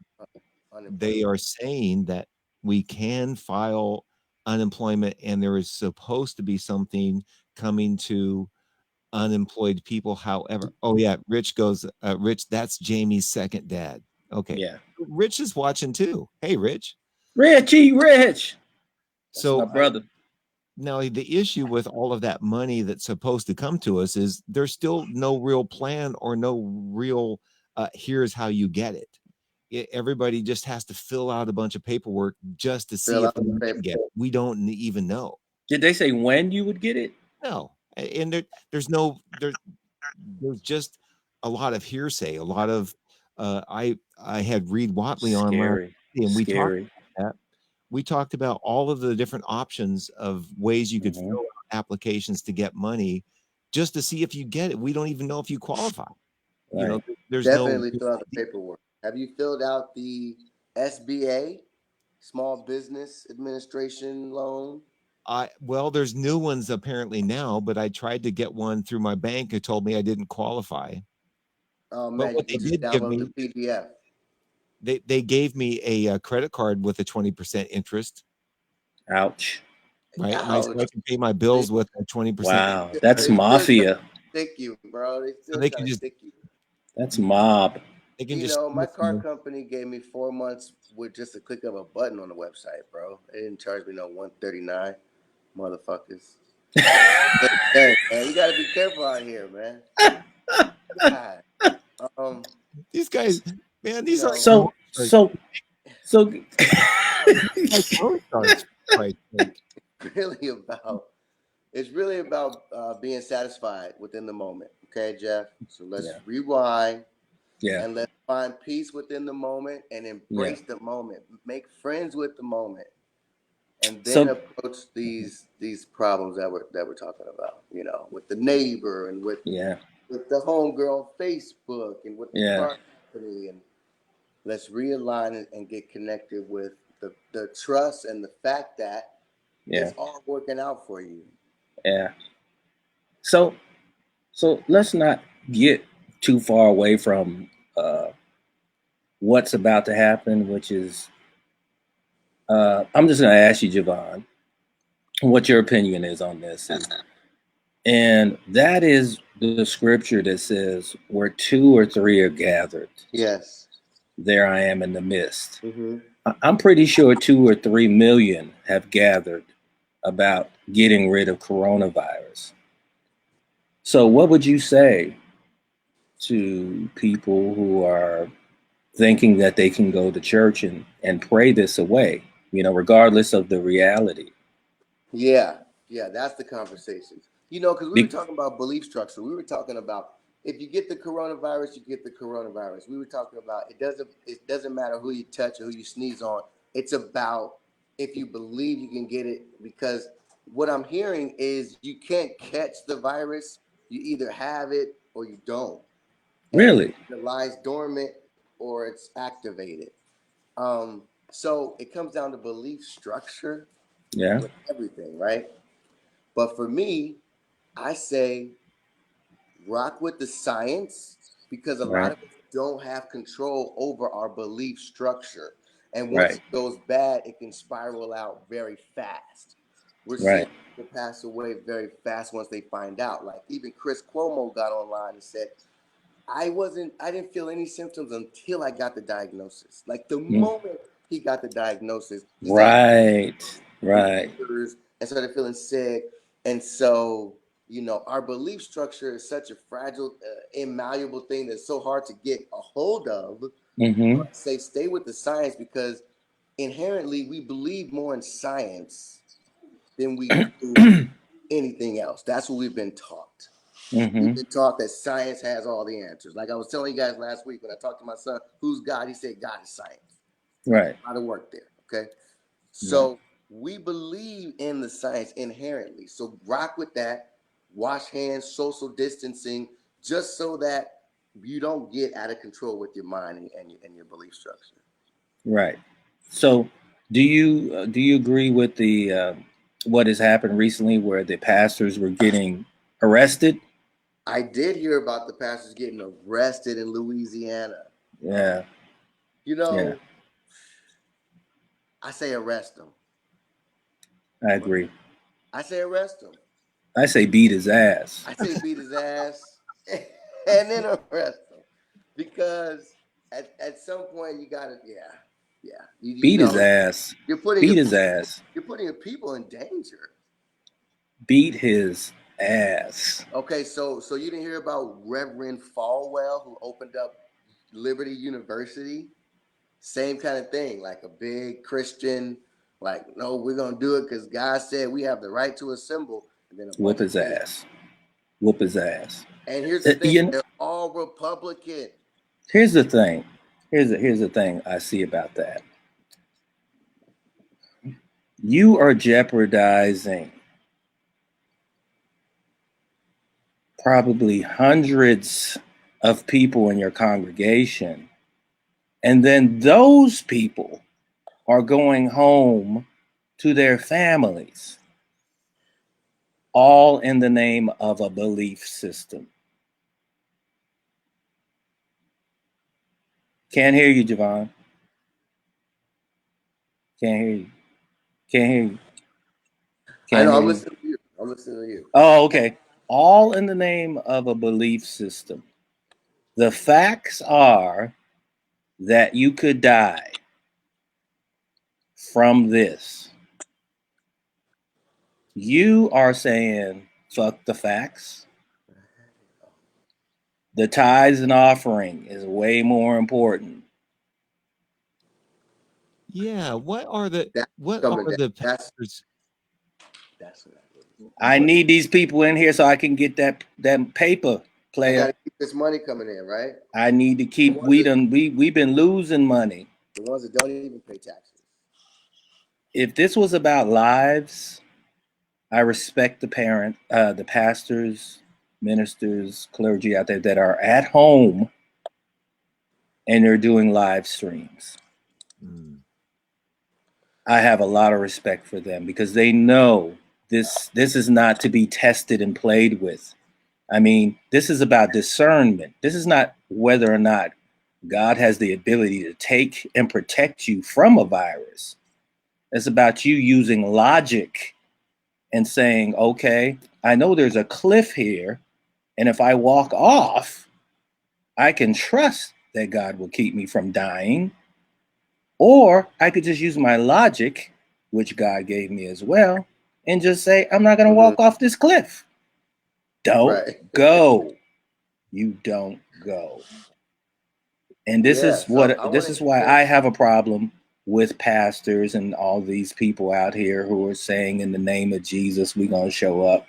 that we can file unemployment, and there is supposed to be something coming to unemployed people. However, Rich goes, Rich, that's Jamie's second dad. Okay. Yeah. Rich is watching too. Hey, Rich. Richie Rich. That's so my brother. Now the issue with all of that money that's supposed to come to us is there's still no real plan or no real here's how you get it. Everybody just has to fill out a bunch of paperwork just to see if we can get it. We don't even know. Did they say when you would get it? No. And there's just a lot of hearsay, a lot of I had Reed Watley on last, and we talked about that. We talked about all of the different options of ways you could fill out applications to get money just to see if you get it. We don't even know if you qualify. Right. There's definitely fill out the paperwork. Have you filled out the SBA, Small Business Administration loan? Well, there's new ones apparently now, but I tried to get one through my bank who told me I didn't qualify. Oh But man, what you they can just did give download the me, PDF. they gave me a credit card with a 20% interest, Ouch. right? So Ouch. I can pay my bills with a 20%. Wow. That's They still try to mafia. stick you, bro. They So still try to stick you. That's mob. they can You just know, my car company gave me 4 months with just a click of a button on the website, bro. They didn't charge me no 139, motherfuckers. Hey, man, you gotta be careful out here, man. God. these guys, man, You these are know, So so so like road stars, for Christ's sake. really about it's really about being satisfied within the moment. Okay, Jeff. So let's yeah. rewind Yeah. and let's find peace within the moment and Yeah. embrace the moment. Make friends with the moment, and then So approach these problems that we're talking about. You know, with the neighbor and yeah. with the homegirl on Facebook and with the Yeah. car company, and let's realign and get connected with the trust and the fact that Yeah. it's all working out for you. Yeah. So let's not get too far away from what's about to happen, which is I'm just going to ask you, Jevon, what your opinion is on this. And that is the scripture that says, where two or three are gathered, Yes. there I am in the midst. Mm-hmm. I'm pretty sure 2 or 3 million have gathered about getting rid of coronavirus. So, what would you say to people who are thinking that they can go to church and pray this away, regardless of the reality? Yeah, that's the conversation. You know, because we were Be- talking about belief structure. We were talking about if you get the coronavirus, you get the coronavirus. We were talking about it doesn't matter who you touch or who you sneeze on. It's about if you believe you can get it, because what I'm hearing is you can't catch the virus. You either have it or you don't, and really? it lies dormant or it's activated. So it comes down to belief structure Yeah. with everything, right? But for me, I say rock with the science, because a lot Right. of us don't have control over our belief structure. And once Right. it goes bad, it can spiral out very fast. We're seeing Right. people pass away very fast once they find out. Like even Chris Cuomo got online and said, I didn't feel any symptoms until I got the diagnosis. Like the Mm. moment he got the diagnosis, he started Right. Right. fevers and started feeling sick. And so, our belief structure is such a fragile, immalleable thing that's so hard to get a hold of. Mm-hmm. So I say stay with the science, because inherently we believe more in science than we do anything else. That's what we've been taught. We've Mm-hmm. been taught that science has all the answers. Like I was telling you guys last week when I talked to my son, who's God? He said God is science. Right. A lot of work there. Okay. Right. So we believe in the science inherently. So rock with that. Wash hands, social distancing, just so that you don't get out of control with your mind and your belief structure. Right. So, do you agree with the what has happened recently, where the pastors were getting arrested? I did hear about the pastors getting arrested in Louisiana. Yeah. You Yeah. know, I say arrest them. I agree. I say arrest them. I say beat his ass. I say beat his ass and then arrest him, because at some point you gotta, yeah. You Beat his know ass. you're putting Beat your his ass. you're putting your people in danger. Beat his ass. Okay, so you didn't hear about Reverend Falwell, who opened up Liberty University? Same kind of thing, like a big Christian, like, no, we're gonna do it because God said we have the right to assemble, and then a Whoop bunch of his ass. Whoop his ass. and here's the thing, You know, they're all Republican. here's the thing. Here's the thing I see about that. You are jeopardizing probably hundreds of people in your congregation, and then those people are going home to their families. all in the name of a belief system. Can't hear you, Jevon. Can't hear you. Can't hear you. I Can't know. hear I'm you. listening to you. I'm listening to you. Oh, okay. All in the name of a belief system. The facts are that you could die from this. You are saying, fuck the facts. The tithes and offering is way more important. Yeah. What are the That's pastors? That's what I need these people in here so I can get that paper, I player. gotta keep this money coming in, right? I need to keep. We've been losing money. The ones that don't even pay taxes. If this was about lives, I respect the pastors, ministers, clergy out there that are at home and they're doing live streams. I have a lot of respect for them because they know this is not to be tested and played with. I mean, this is about discernment. This is not whether or not God has the ability to take and protect you from a virus. It's about you using logic and saying, okay, I know there's a cliff here, and if I walk off, I can trust that God will keep me from dying. Or I could just use my logic, which God gave me as well, and just say, I'm not going to walk off this cliff. Don't go. You don't go. And this is why I have a problem with pastors and all these people out here who are saying in the name of Jesus, we're going to show up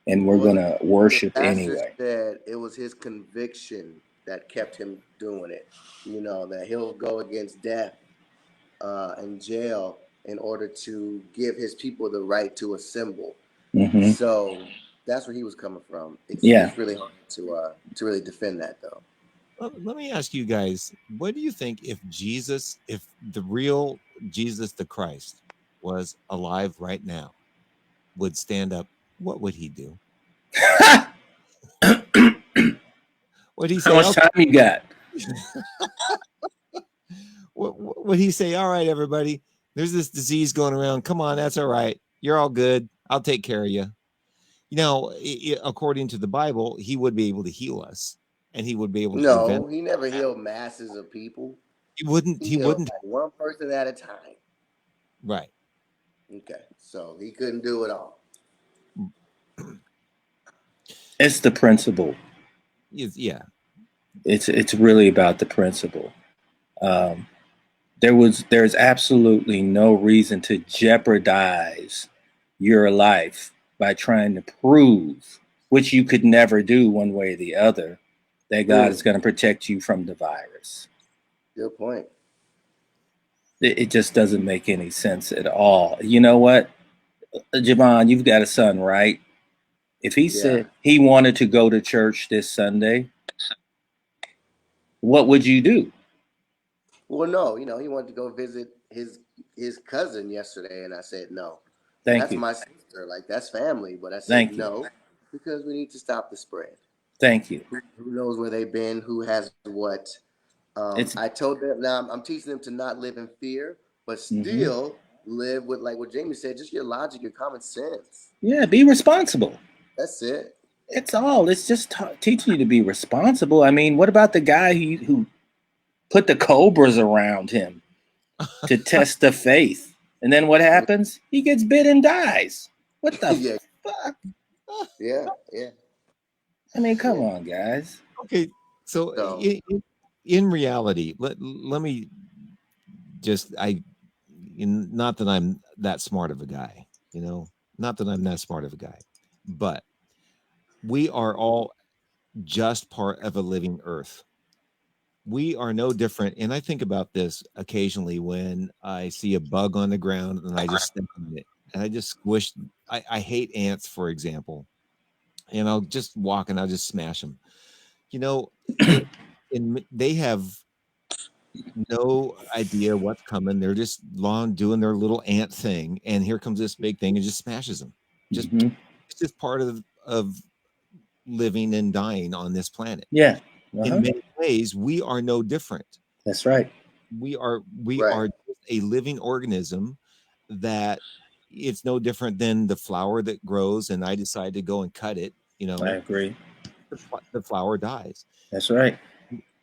and we're going to worship anyway. Said it was his conviction that kept him doing it. You know, that he'll go against death and jail in order to give his people the right to assemble. Mm-hmm. So that's where he was coming from. It's really hard to really defend that, though. Let me ask you guys, what do you think if the real Jesus the Christ was alive right now, would stand up, what would he do? What'd he say? How much time you got? What would he say? All right, everybody, there's this disease going around. Come on, that's all right. You're all good. I'll take care of you. You know, according to the Bible, he would be able to heal us, and he would be able to prevent. No, he never healed masses of people. He wouldn't. He wouldn't. Like one person at a time. Right. Okay, so he couldn't do it all. It's the principle. Yeah. It's really about the principle. There's absolutely no reason to jeopardize your life by trying to prove, which you could never do one way or the other, that God is going to protect you from the virus. Good point. It just doesn't make any sense at all. You know what, Jevon, you've got a son, right? If he said he wanted to go to church this Sunday, what would you do? Well, no, you know, he wanted to go visit his cousin yesterday, and I said no. That's my sister, like that's family, but I said no because we need to stop the spread. Thank you. Who knows where they've been? Who has what? I told them now. I'm teaching them to not live in fear, but still live with, like what Jamie said, just your logic, your common sense. Yeah, be responsible. That's it. It's just teaching you to be responsible. I mean, what about the guy who put the cobras around him to test the faith? And then what happens? He gets bit and dies. What the fuck? Yeah. I mean, come on, guys. Okay, so in reality, let me just not that I'm that smart of a guy, you know, not that I'm that smart of a guy, but we are all just part of a living earth. We are no different. And I think about this occasionally when I see a bug on the ground and I just step on it and I just squish. I hate ants, for example, and I'll just walk and I'll just smash them. You know, they have no idea what's coming. They're just doing their little ant thing, and here comes this big thing and just smashes them. Just It's just part of living and dying on this planet. Yeah. In many ways, we are no different. That's right. We are Right. just a living organism that it's no different than the flower that grows and I decide to go and cut it, I agree. the flower dies. That's right.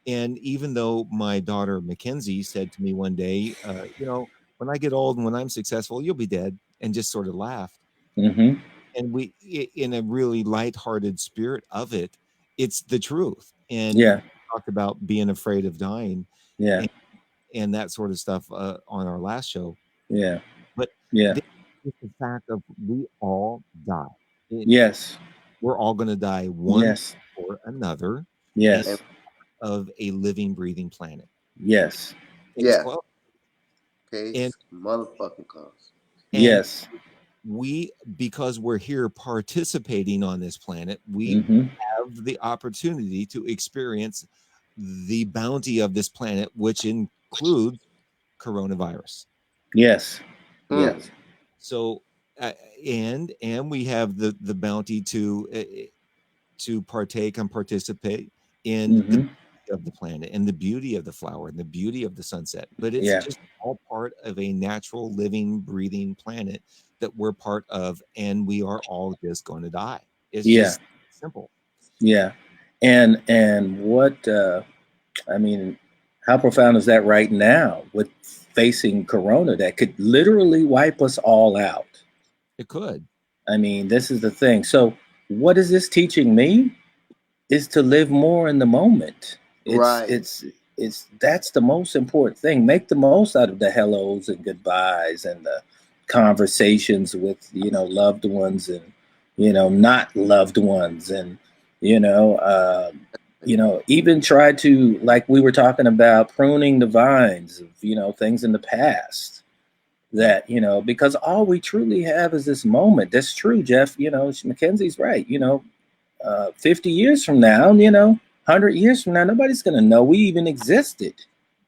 And even though my daughter Mackenzie said to me one day, when I get old and when I'm successful, you'll be dead, and just sort of laughed. Mm-hmm. And in a really lighthearted spirit of it, it's the truth. And Yeah. talked about being afraid of dying, Yeah. and that sort of stuff on our last show. Yeah. But Yeah. it's the fact of we all die. Yes. We're all going to die one Yes. or another. Yes. Of a living, breathing planet. Yes. Yeah. Close. Case And motherfucking close. Yes. Because we're here participating on this planet, we Mm-hmm. have the opportunity to experience the bounty of this planet, which includes coronavirus. Yes. Yes. So, and we have the bounty to partake and participate in the beauty of the planet and the beauty of the flower and the beauty of the sunset. But it's just all part of a natural, living, breathing planet that we're part of, and we are all just going to die. It's just simple. Yeah. And what I mean, how profound is that right now with facing corona that could literally wipe us all out? It could. I mean, this is the thing. So what is this teaching me? Is to live more in the moment. It's that's the most important thing. Make the most out of the hellos and goodbyes and the conversations with loved ones and not loved ones and even try to, like we were talking about, pruning the vines of things in the past that because all we truly have is this moment. That's true, Jeff. Mackenzie's right. 50 years from now, 100 years from now, nobody's going to know we even existed.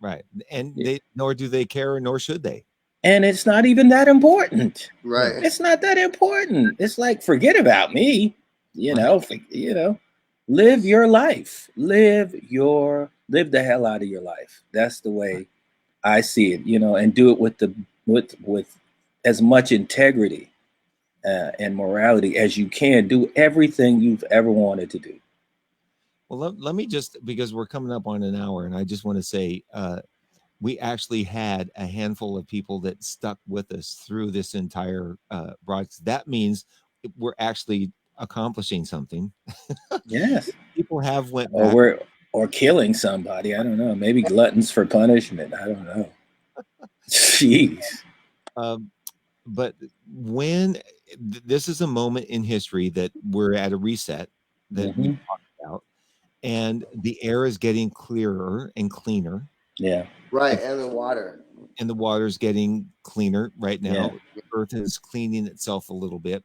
Right. And nor do they care, nor should they. And it's not even that important. Right. It's not that important. It's like, forget about me, live your life, live the hell out of your life. That's the way I see it, and do it with as much integrity and morality as you can. Do everything you've ever wanted to do. Well, let me just, because we're coming up on an hour, and I just want to say we actually had a handful of people that stuck with us through this entire broadcast. That means we're actually accomplishing something. Yes. People have went back. Or killing somebody. I don't know. Maybe gluttons for punishment. I don't know. Jeez. But when this is a moment in history that we're at a reset that we talked about, and the air is getting clearer and cleaner. Yeah. Right. And the water. And the water's getting cleaner right now. Yeah. The earth is cleaning itself a little bit.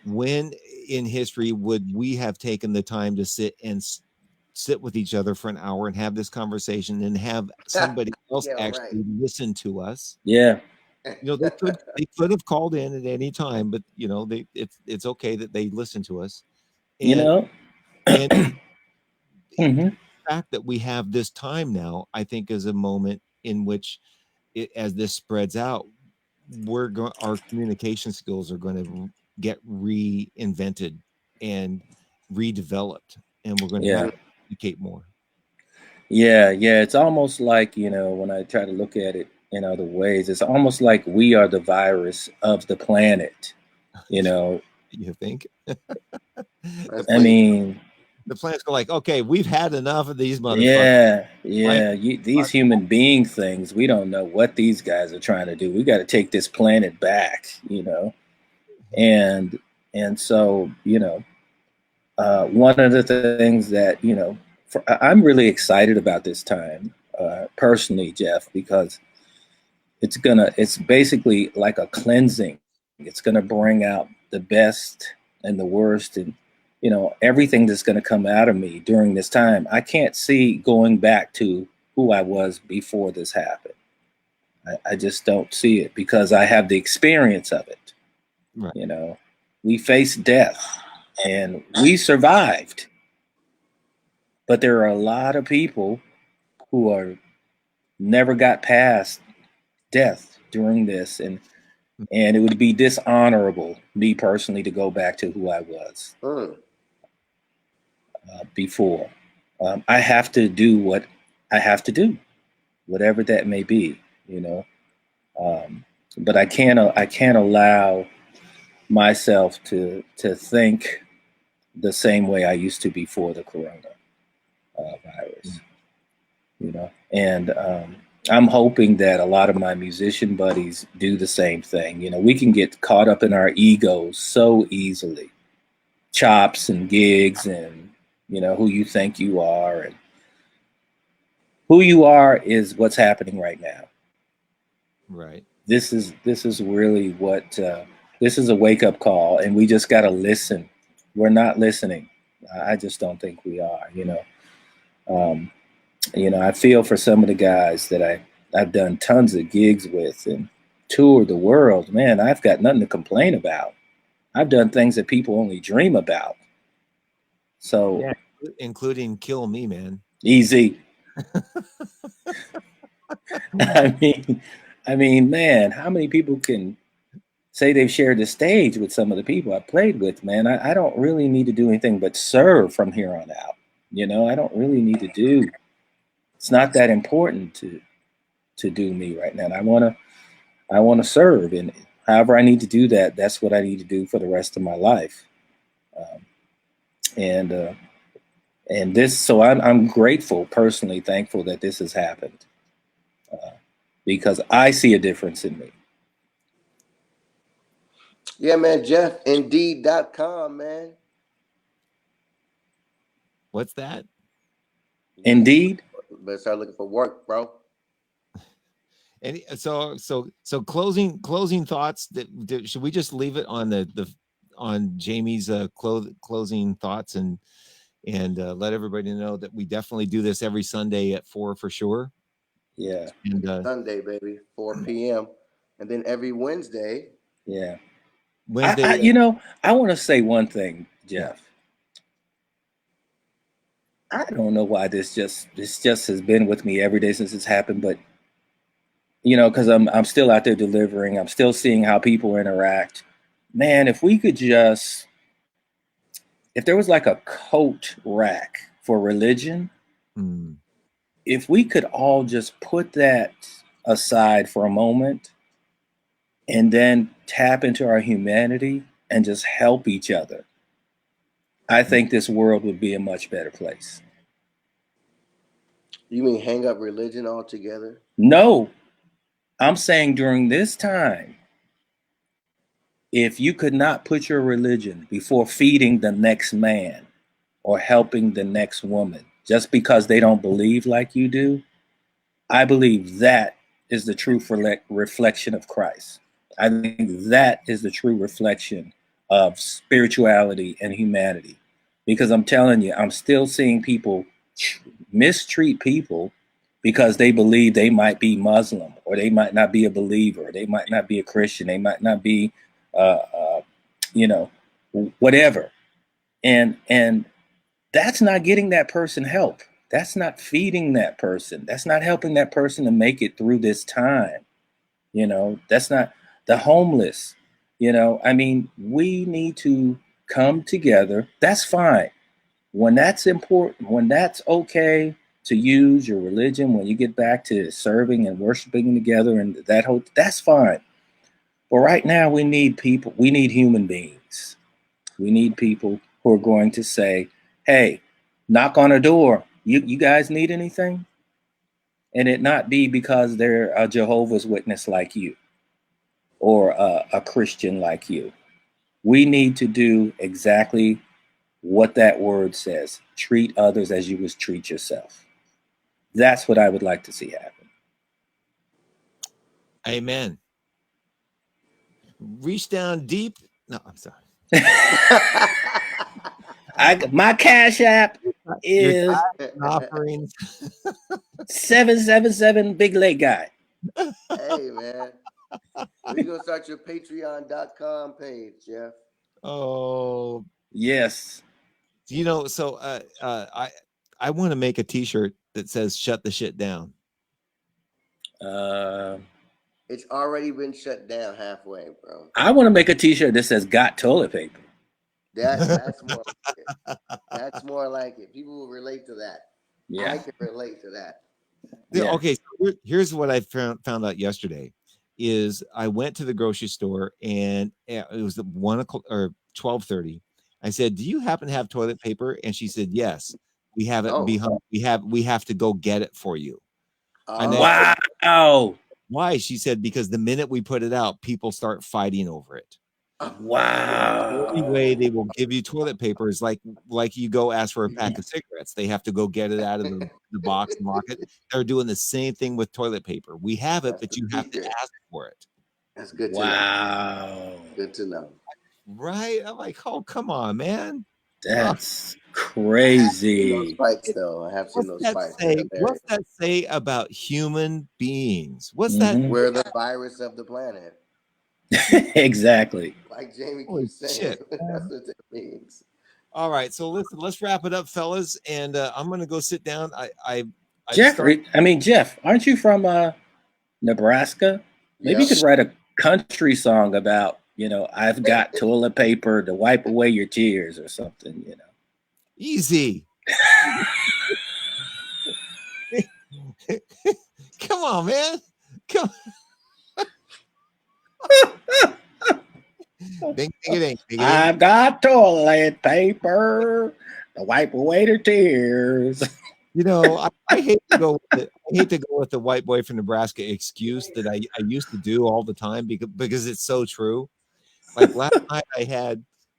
When in history would we have taken the time to sit with each other for an hour and have this conversation and have somebody else actually listen to us? Yeah. They could have called in at any time, but it's okay that they listen to us. And the fact that we have this time now, I think, is a moment in which, as this spreads out, our communication skills are going to get reinvented and redeveloped, and we're going to have to communicate more. Yeah, it's almost like, when I try to look at it in other ways, it's almost like we are the virus of the planet. You think? I mean, the planet's like, okay, we've had enough of these motherfuckers. Yeah. These human being things, we don't know what these guys are trying to do. We got to take this planet back, and so one of the things that I'm really excited about this time, personally, Jeff, because it's basically like a cleansing. It's gonna bring out the best and the worst, and everything that's gonna come out of me during this time. I can't see going back to who I was before this happened. I just don't see it because I have the experience of it. Right. We faced death and we survived. But there are a lot of people who are never got past death during this, and it would be dishonorable, me personally, to go back to who I was before. I have to do what I have to do, whatever that may be, you know. But I can't allow myself to think the same way I used to before the corona virus, you know. And I'm hoping that a lot of my musician buddies do the same thing. You know, we can get caught up in our egos so easily, chops and gigs, and you know who you think you are, and who you are is what's happening right now. Right. This is really what this is a wake up call, and we just got to listen. We're not listening. I just don't think we are. Um, I feel for some of the guys that I've done tons of gigs with and toured the world. Man, I've got nothing to complain about. I've done things that people only dream about. So yeah, including Kill Me, man. Easy. I mean, man, how many people can say they've shared the stage with some of the people I played with, man? I don't really need to do anything but serve from here on out. I don't really need to do. It's not that important to do me right now. And I wanna serve, and however I need to do that, that's what I need to do for the rest of my life. Um, and this, so I'm grateful, personally thankful that this has happened, because I see a difference in me. Yeah, man, Jeff, Indeed.com, man. What's that? Indeed. Better start looking for work, bro. And so closing thoughts. Should we just leave it on the on Jamie's closing thoughts, and let everybody know that we definitely do this every Sunday at 4 for sure. Yeah. And Sunday, baby, 4 p.m. And then every Wednesday. Yeah. Wednesday. I want to say one thing, Yeah. Jeff. I don't know why this just has been with me every day since it's happened, but because I'm still out there delivering, I'm still seeing how people interact. Man, if there was like a coat rack for religion, if we could all just put that aside for a moment and then tap into our humanity and just help each other, I think this world would be a much better place. You mean hang up religion altogether? No, I'm saying during this time, if you could not put your religion before feeding the next man or helping the next woman just because they don't believe like you do, I believe that is the true reflection of Christ. I think that is the true reflection of spirituality and humanity. Because I'm telling you, I'm still seeing people mistreat people because they believe they might be Muslim, or they might not be a believer, they might not be a Christian, they might not be, uh, uh, you know, whatever. And that's not getting that person help. That's not feeding that person. That's not helping that person to make it through this time. That's not the homeless. I mean, we need to come together. That's fine. When that's important, when that's okay to use your religion, when you get back to serving and worshiping together and that's fine. But right now we need people, we need human beings. We need people who are going to say, hey, knock on a door. You guys need anything? And it not be because they're a Jehovah's Witness like you, or a Christian like you. We need to do exactly what that word says. Treat others as you would treat yourself. That's what I would like to see happen. Amen. Reach down deep. No, I'm sorry. My Cash App is offerings 777 Big Leg Guy. Hey, man. When you gonna start your Patreon.com page, Jeff? Oh, Yes. you know, so I want to make a T-shirt that says "Shut the shit down." It's already been shut down halfway, bro. I want to make a T-shirt that says "Got toilet paper." That's more like it. That's more like it. People will relate to that. Yeah. I can relate to that. Yeah. Okay, so here's what I found out yesterday. Is I went to the grocery store and it was the 1 o'clock or 12:30. I said, "Do you happen to have toilet paper?" And she said, "Yes, we have it Oh. behind. We have to go get it for you." And I Oh. said, Wow. "Why?" She said, "Because the minute we put it out, people start fighting over it. The only way they will give you toilet paper is like you go ask for a pack of cigarettes. They have to go get it out of the box and lock it. They're doing the same thing with toilet paper. We have it, That's but the you have to secret. ask for it." That's good to know. Wow. Good to know. Right? I'm like, "Oh, come on, man." Oh, That's Those crazy. spikes, though. I have seen what's those that spikes. say? They're What's hilarious. that say about human beings? What's that? Hmm. We're the virus of the planet. Exactly. Like Jamie Holy keeps saying. shit. That's what it means. All right, so listen, let's wrap it up, fellas, and I'm gonna go sit down. I've started. Jeff, aren't you from Nebraska? Maybe you Yep. could write a country song about, I've got toilet paper to wipe away your tears or something. Easy. Come on, man. Come ding, ding, ding, ding, I've got toilet paper to wipe away their tears. You know, I hate to go with it. I hate to go with the white boy from Nebraska excuse that I used to do all the time because it's so true. Like last night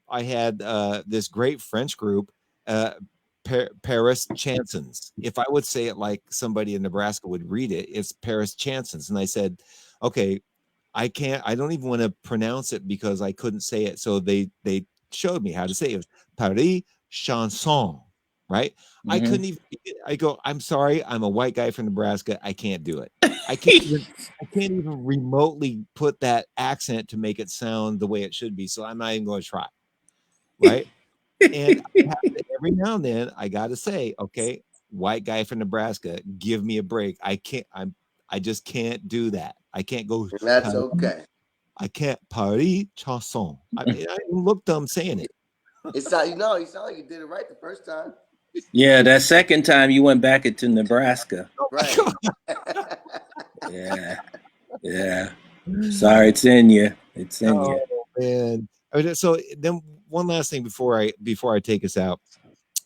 I had this great French group, Paris Chansons. If I would say it like somebody in Nebraska would read it, it's Paris Chansons. And I said, okay, I don't even want to pronounce it because I couldn't say it. So they showed me how to say it. It was Paris Chanson, right? I couldn't even I go, I'm sorry, I'm a white guy from Nebraska. I can't do it. I can't even remotely put that accent to make it sound the way it should be. So I'm not even going to try. Right. And every now and then I gotta say, okay, white guy from Nebraska, give me a break. I just can't do that. I can't go And that's okay. I can't Paris chanson. I mean, I look dumb saying it. You sound like you did it right the first time. Yeah, that second time you went back into Nebraska. Right. Yeah. Yeah. Sorry, it's in you. It's in you. Oh man. So then one last thing before I take us out.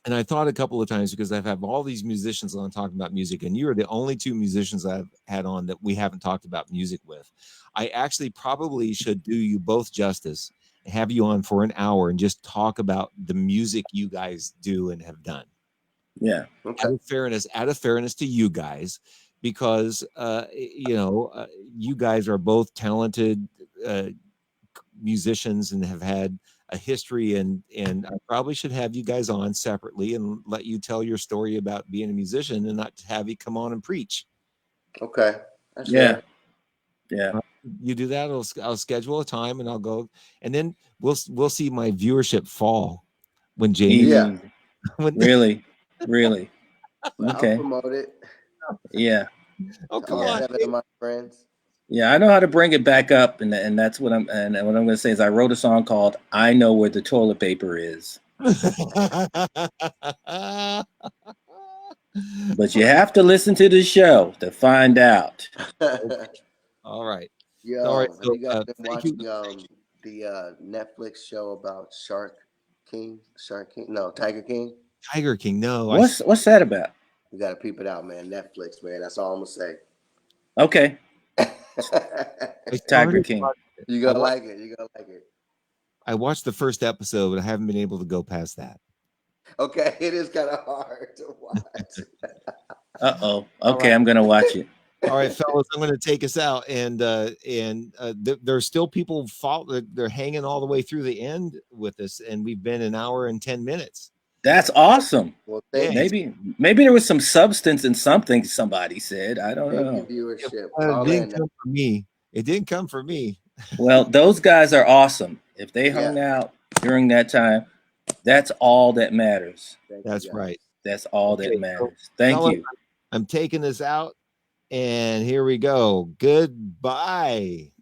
And I thought a couple of times because I've had all these musicians on talking about music, and you are the only two musicians I've had on that we haven't talked about music with. I actually probably should do you both justice, have you on for an hour and just talk about the music you guys do and have done. Yeah. Okay. Out of fairness to you guys, because you guys are both talented musicians and have had a history, and I probably should have you guys on separately and let you tell your story about being a musician and not have you come on and preach. Okay. That's Yeah. fair. Yeah. You do that, I'll schedule a time and I'll go, and then we'll see my viewership fall when Jamie. Yeah. Really. Okay. I'll promote it. Yeah. Oh, come All on. 7 of my friends. Yeah, I know how to bring it back up, and that's what what I'm going to say is I wrote a song called "I Know Where the Toilet Paper Is," but you have to listen to the show to find out. All right. Yo, All right. have So, you guys been thank you. watching the Netflix show about Tiger King? Tiger King. No, What's that about? You gotta peep it out, man. Netflix, man. That's all I'm gonna say. Okay, I Tiger started. King. You gonna like it. You gonna like it. I watched the first episode, but I haven't been able to go past that. Okay, it is kind of hard to watch. Okay, right. I'm gonna watch it. All right, fellas, I'm going to take us out, and there's still people they're hanging all the way through the end with us, and we've been an hour and 10 minutes. That's awesome. Well, maybe there was some substance in something somebody said. I don't know. Viewership. It didn't come from me. It didn't come from me. Well, those guys are awesome. If they hung out during that time. That's all that matters. That's right. That's all Okay, that matters. Thank fellas, you. I'm taking this out, and here we go. Goodbye.